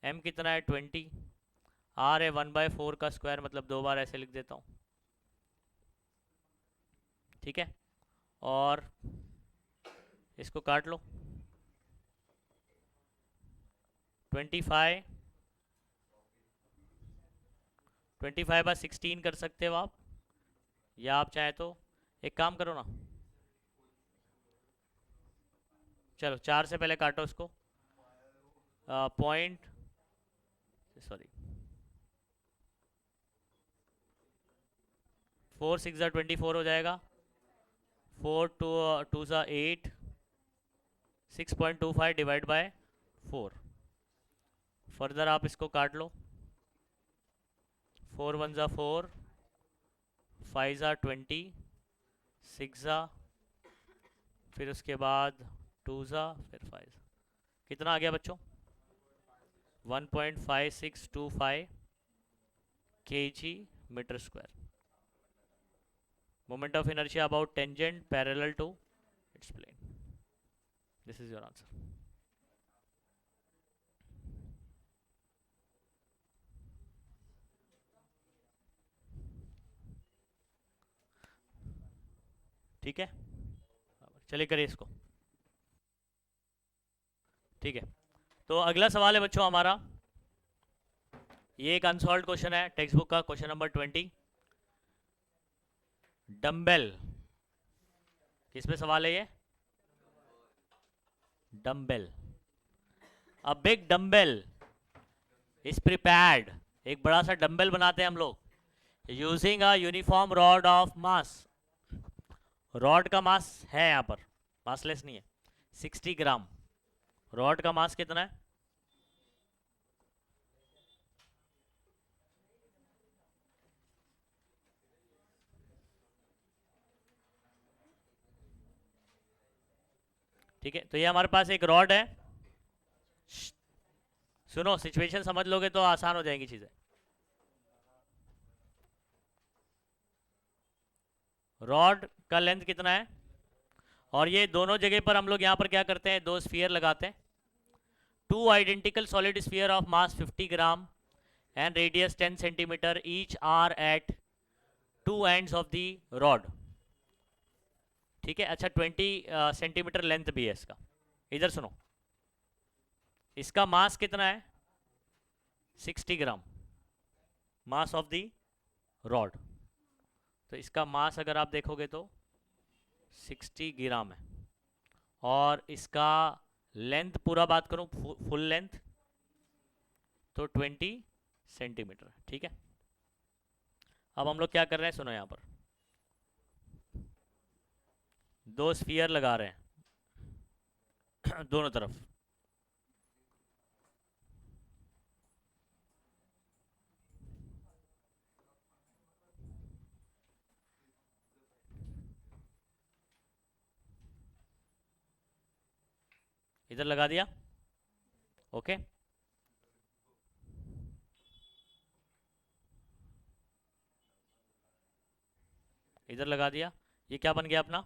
m कितना है? 20, r है 1/4 का स्क्वायर, मतलब 2 बार ऐसे लिख देता हूँ, ठीक है। और इसको काट लो, 25 25/16 कर सकते हो आप, या आप चाहे तो एक काम करो ना, चलो 4 से पहले काटो इसको, पॉइंट, सॉरी 4 6 24 हो जाएगा, 4 2 2 8, 6.25 डिवाइड बाय 4। फर्दर आप इसको काट लो, 4 1 ज़ा 4, 5 ज़ा 20, 6 ज़ा, फिर उसके बाद 2 ज़ा, फिर 5। कितना आ गया बच्चों? 1.5625 kg metre square. Moment of inertia about tangent parallel to its plane. This is your answer. ठीक है, चलिए करिए इसको। ठीक है, तो अगला सवाल है बच्चों हमारा, ये एक अनसॉल्व्ड क्वेश्चन है टेक्स्ट बुक का, क्वेश्चन नंबर 20। डम्बेल, किस पे सवाल है ये? Dumbbell. A big dumbbell is prepared, एक बड़ा सा डम्बेल बनाते हैं हम लोग using a uniform rod of mass. Rod का मास है यहाँ पर, मासलेस नहीं है, 60 ग्राम। रॉड का मास कितना है? ठीक है, तो ये हमारे पास एक रॉड है। सुनो, सिचुएशन समझ लोगे तो आसान हो जाएंगी चीजें। रॉड का लेंथ कितना है, और ये दोनों जगह पर हम लोग यहाँ पर क्या करते हैं, दो स्फीयर लगाते हैं। Two identical solid sphere of mass 50 gram and radius 10 centimetre each are at two ends of the rod. ठीक है, अच्छा 20 सेंटीमीटर लेंथ भी है इसका। इधर सुनो, इसका मास कितना है? 60 ग्राम मास ऑफ द रॉड। तो इसका मास अगर आप देखोगे तो 60 ग्राम है, और इसका लेंथ पूरा बात करूं फुल लेंथ तो 20 सेंटीमीटर। ठीक है, अब हम लोग क्या कर रहे हैं, सुनो, यहाँ पर दो स्फीयर लगा रहे हैं दोनों तरफ। इधर लगा दिया, ओके। इधर लगा दिया, ये क्या बन गया अपना?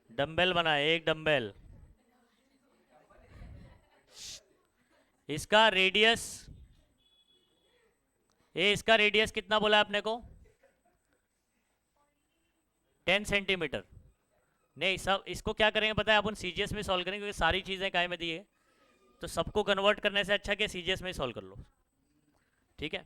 डंबल बना है, एक डंबल। इसका रेडियस, ये इसका रेडियस कितना बोला आपने को? 10 सेंटीमीटर। नहीं, सब इसको क्या करेंगे पता है, अपन सीजीएस में सॉल्व करेंगे, क्योंकि सारी चीजें काय में दी है, तो सबको कन्वर्ट करने से अच्छा कि सीजीएस में सॉल्व कर लो। ठीक है,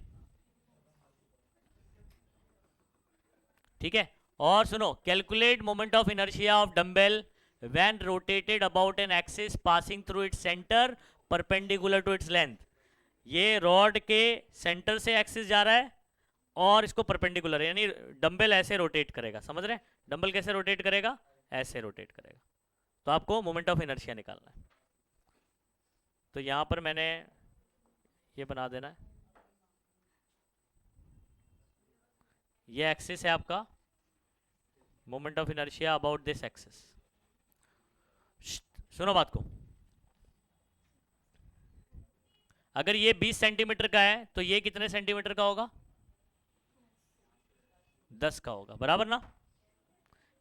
ठीक है। और सुनो, calculate moment of inertia of dumbbell when rotated about an axis passing through its centre perpendicular to its length. ये रॉड के सेंटर से एक्सिस जा रहा है और इसको परपेंडिकुलर, यानी डंबल ऐसे रोटेट करेगा, समझ रहे हैं? डंबल कैसे रोटेट करेगा? ऐसे रोटेट करेगा। तो आपको मोमेंट ऑफ इनर्शिया निकालना है। तो यहां पर मैंने ये बना देना है, ये एक्सिस है आपका, moment of inertia about this axis. सुनो बात को, अगर ये 20 सेंटीमीटर का है तो ये कितने सेंटीमीटर का होगा? 10 का होगा, बराबर ना?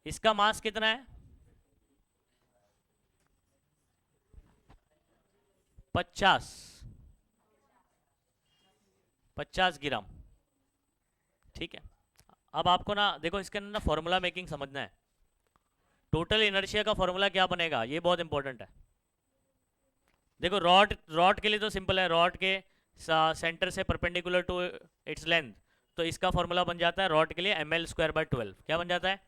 इसका मास कितना है? 50 ग्राम। ठीक है, अब आपको ना देखो, इसके अंदर ना फॉर्मूला मेकिंग समझना है। टोटल इनर्शिया का फॉर्मूला क्या बनेगा, ये बहुत इंपॉर्टेंट है। देखो, रॉड रॉड के लिए तो सिंपल है, रॉड के सेंटर से परपेंडिकुलर टू इट्स लेंथ, तो इसका फॉर्मूला बन जाता है रॉड के लिए ml²/12। क्या बन जाता है?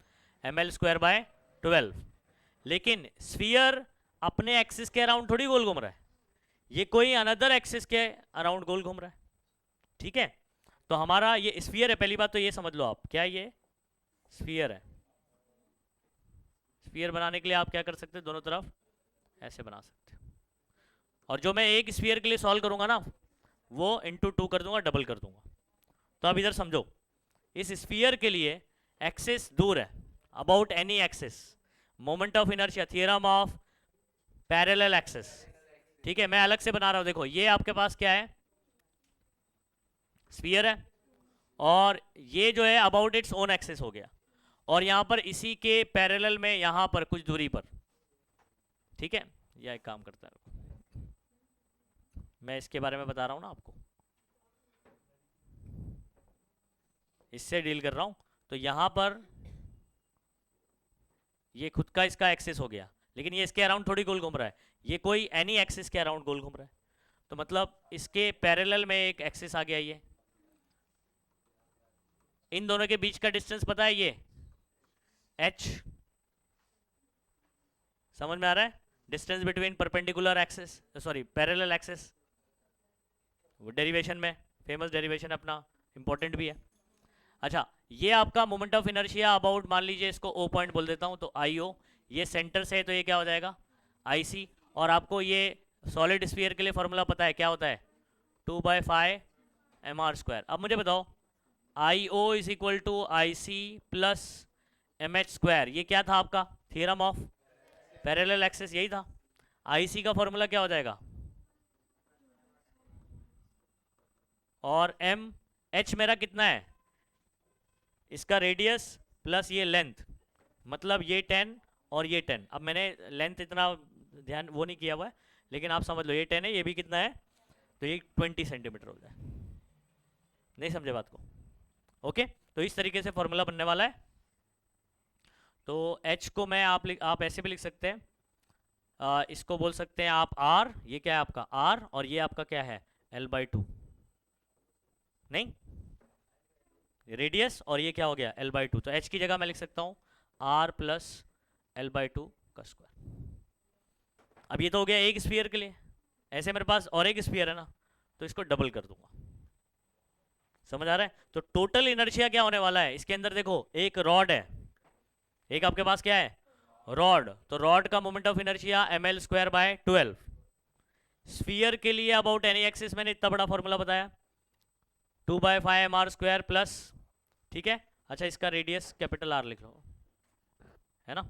ml²/12। लेकिन स्फीयर अपने एक्सिस के अराउंड थोड़ी गोल घूम रहा है, ये कोई अनदर एक्सिस के अराउंड गोल घूम रहा है। ठीक है, तो हमारा ये स्फीयर है, पहली बात तो ये समझ लो आप, क्या ये स्फीयर है? स्फीयर बनाने के लिए आप क्या कर सकते हैं, दोनों तरफ ऐसे बना सकते हैं। और जो मैं एक स्फीयर के लिए सॉल्व करूंगा ना, वो इंटू 2 कर दूंगा, डबल कर दूंगा। तो अब इधर समझो, इस स्फीयर के लिए एक्सिस दूर है, about any axis, moment of inertia, theorem of parallel axis. ठीक है, मैं अलग से बना रहा हूं। देखो ये आपके पास क्या है, स्फीयर है, और ये जो है अबाउट इट्स ओन एक्सिस हो गया, और यहां पर इसी के पैरेलल में यहां पर कुछ दूरी पर। ठीक है, यह एक काम करता है, मैं इसके बारे में बता रहा हूं ना आपको, इससे डील कर रहा हूं। तो यहां पर ये खुद का इसका एक्सिस हो गया, लेकिन ये इसके अराउंड थोड़ी गोल घूम रहा है, ये कोई एनी एक्सिस के अराउंड गोल घूम रहा है। तो मतलब इसके पैरेलल में एक एक्सिस आ गया, ये इन दोनों के बीच का डिस्टेंस पता है, ये h, समझ में आ रहा है, distance between perpendicular axis, sorry parallel axis, वो डेरिवेशन में फेमस डेरिवेशन अपना, इंपॉर्टेंट भी है। अच्छा, ये आपका मोमेंट ऑफ इनर्शिया अबाउट, मान लीजिए इसको ओ पॉइंट बोल देता हूं, तो आई ओ, ये सेंटर से है तो ये क्या हो जाएगा, आई सी। और आपको ये सॉलिड स्फीयर के लिए फॉर्मूला पता है, क्या होता है, 2/5 mr²। अब मुझे बताओ, I O is equal to I C plus mh², ये क्या था आपका, थ्योरम ऑफ पैरेलल एक्सिस, यही था। आई सी का फॉर्मूला क्या हो जाएगा, और एम एच मेरा कितना है, इसका रेडियस प्लस ये लेंथ, मतलब ये 10 और ये 10। अब मैंने लेंथ इतना ध्यान वो नहीं किया हुआ है, लेकिन आप समझ लो, ये 10 है, ये भी कितना है, तो ये 20 सेंटीमीटर हो जाए। नहीं समझे बात को, ओके। तो इस तरीके से फॉर्मूला बनने वाला है। तो h को मैं आप ऐसे भी लिख सकते हैं, इसको बोल सकते हैं आप r, ये क्या है आपका r, और ये आपका क्या है, l/2, नहीं रेडियस, और ये क्या हो गया, l/2। तो h की जगह मैं लिख सकता हूँ r प्लस l/2 का स्क्वायर। अब ये तो हो गया एक स्फीयर के लिए, ऐसे मेरे पास और एक स्फीयर है ना, तो इसको डबल कर दूंगा। समझ आ रहा है। तो टोटल इनर्शिया क्या होने वाला है इसके अंदर, देखो एक रॉड है, एक आपके पास क्या है, रॉड, तो रॉड का moment of inertia ml²/12। Sphere के लिए अबाउट एनी एक्सिस मैंने इतना बड़ा फॉर्मूला बताया, 2/5 mr² प्लस, ठीक है। अच्छा, इसका रेडियस कैपिटल आर लिख लो, है ना,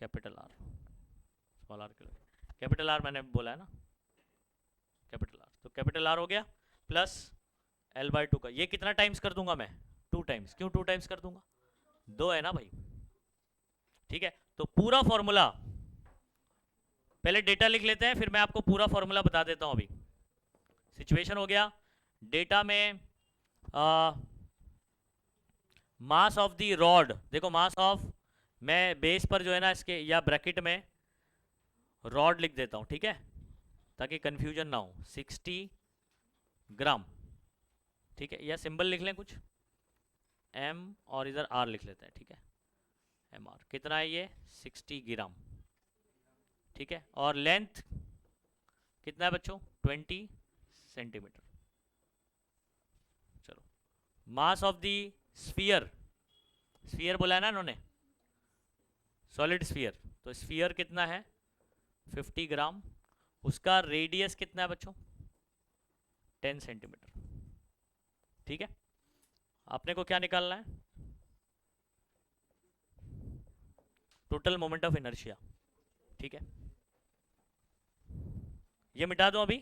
कैपिटल आर, स्मॉल आर के लिए कैपिटल आर मैंने बोला है ना, कैपिटल आर, तो कैपिटल आर हो गया प्लस l/2 का, ये कितना टाइम्स कर दूंगा मैं, 2 टाइम्स। क्यों 2 टाइम्स कर दूंगा, 2 है ना भाई, ठीक है। तो पूरा फॉर्मूला, पहले डेटा लिख लेते हैं, फिर मैं आपको पूरा फॉर्मूला बता देता हूं। अभी सिचुएशन हो गया, डेटा में मास ऑफ द रॉड, देखो मास ऑफ, मैं बेस पर जो है ना इसके या ब्रैकेट में रॉड लिख देता हूं, ठीक है, ताकि कंफ्यूजन ना हो, 60 ग्राम, ठीक है, या सिंबल लिख लें कुछ m, और इधर r लिख लेते हैं, ठीक है, mr कितना है ये, 60 ग्राम, ठीक है। और लेंथ कितना है बच्चों, 20 सेंटीमीटर। चलो, mass of the sphere, sphere बोला है ना इन्होंने, सॉलिड स्फीयर, तो स्फीयर कितना है, 50 ग्राम, उसका रेडियस कितना है बच्चों, 10 सेंटीमीटर, ठीक है। आपने को क्या निकालना है, टोटल मोमेंट ऑफ इनर्शिया, ठीक है। ये मिटा दो अभी,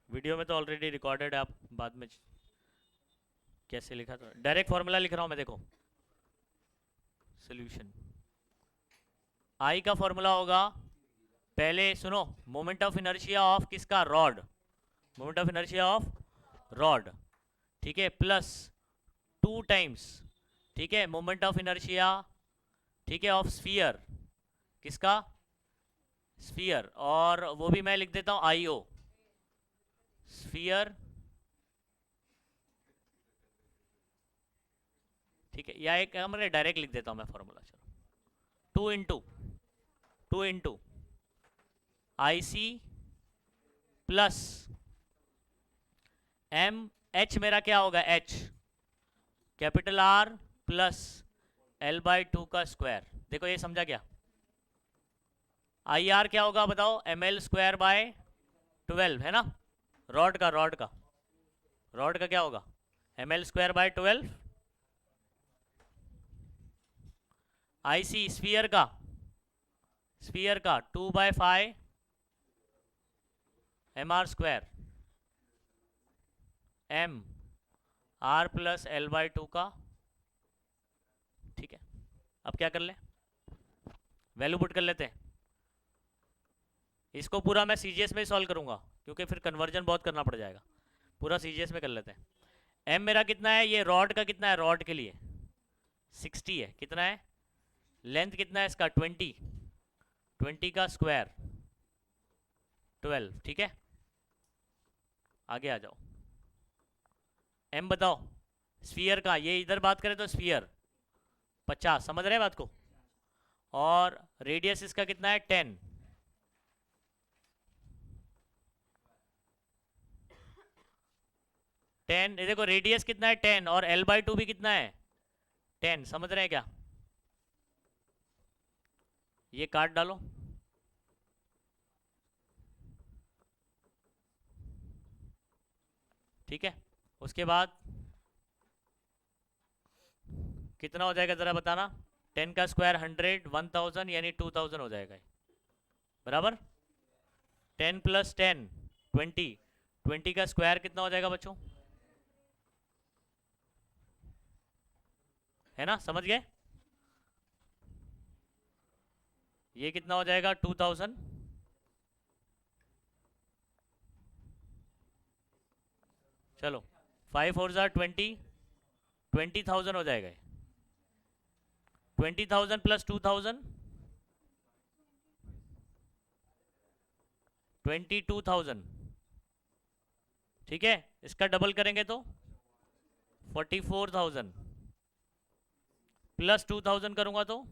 वीडियो में तो ऑलरेडी रिकॉर्डेड है, आप बाद में कैसे लिखा, तो डायरेक्ट फॉर्मूला लिख रहा हूं मैं, देखो सॉल्यूशन, आई का फॉर्मूला होगा, पहले सुनो, मोमेंट ऑफ इनर्शिया ऑफ किसका, rod, moment of inertia of rod, ठीक है, प्लस 2 टाइम्स, ठीक है, मोमेंट ऑफ इनर्शिया, ठीक है, ऑफ स्फीयर, किसका, स्फीयर, और वो भी मैं लिख देता हूं आई ओ, स्फीयर, ठीक है, या एक मैं डायरेक्ट लिख देता हूं मैं फॉर्मूला, चलो 2 इंटू आई सी प्लस एम, एच मेरा क्या होगा, H capital R plus L/2 का स्क्वायर। देखो ये समझा क्या? IR क्या होगा बताओ? ml²/12 है ना, रॉड का क्या होगा? ml²/12। IC स्फीयर का 2/5 mr², m R plus L/2 का। ठीक है, अब क्या कर ले, वैल्यू पुट कर लेते हैं। इसको पूरा मैं CGS में ही सॉल्व करूंगा क्योंकि फिर कन्वर्जन बहुत करना पड़ जाएगा। पूरा CGS में कर लेते हैं। m मेरा कितना है, ये रॉड का कितना है, रॉड के लिए 60 है, कितना है, लेंथ कितना है इसका 20 का स्क्वायर 12। ठीक है, आगे आ जाओ। m बताओ स्फीयर का, ये इधर बात करें तो स्फीयर 50, समझ रहे हैं बात को, और रेडियस इसका कितना है 10। देखो रेडियस कितना है 10 और L/2 भी कितना है 10, समझ रहे हैं क्या? ये काट डालो, ठीक है। उसके बाद कितना हो जाएगा जरा बताना? 10 का स्क्वायर 100, 1000 यानी 2000 हो जाएगा बराबर। 10 + 10 20 का स्क्वायर कितना हो जाएगा बच्चों? है ना, समझ गए? ये कितना हो जाएगा 2000। चलो 5 4 जार 20,000 हो जाएगा। 20,000 + 2000 22,000। ठीक है, इसका डबल करेंगे तो 44,000 + 2000 करूंगा तो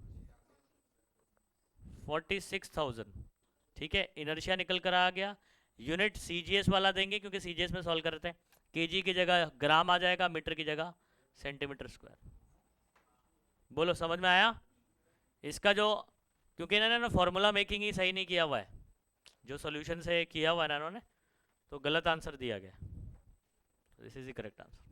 46,000। ठीक है, इनर्शिया निकल कर आ गया। यूनिट CGS वाला देंगे क्योंकि CGS में सॉल्व करते हैं। केजी की जगह ग्राम आ जाएगा, मीटर की जगह सेंटीमीटर स्क्वायर। बोलो समझ में आया? इसका जो, क्योंकि इन्होंने ना फॉर्मूला मेकिंग ही सही नहीं किया हुआ है, जो सॉल्यूशन से किया हुआ है ना इन्होंने, तो गलत आंसर दिया गया। This is the correct answer.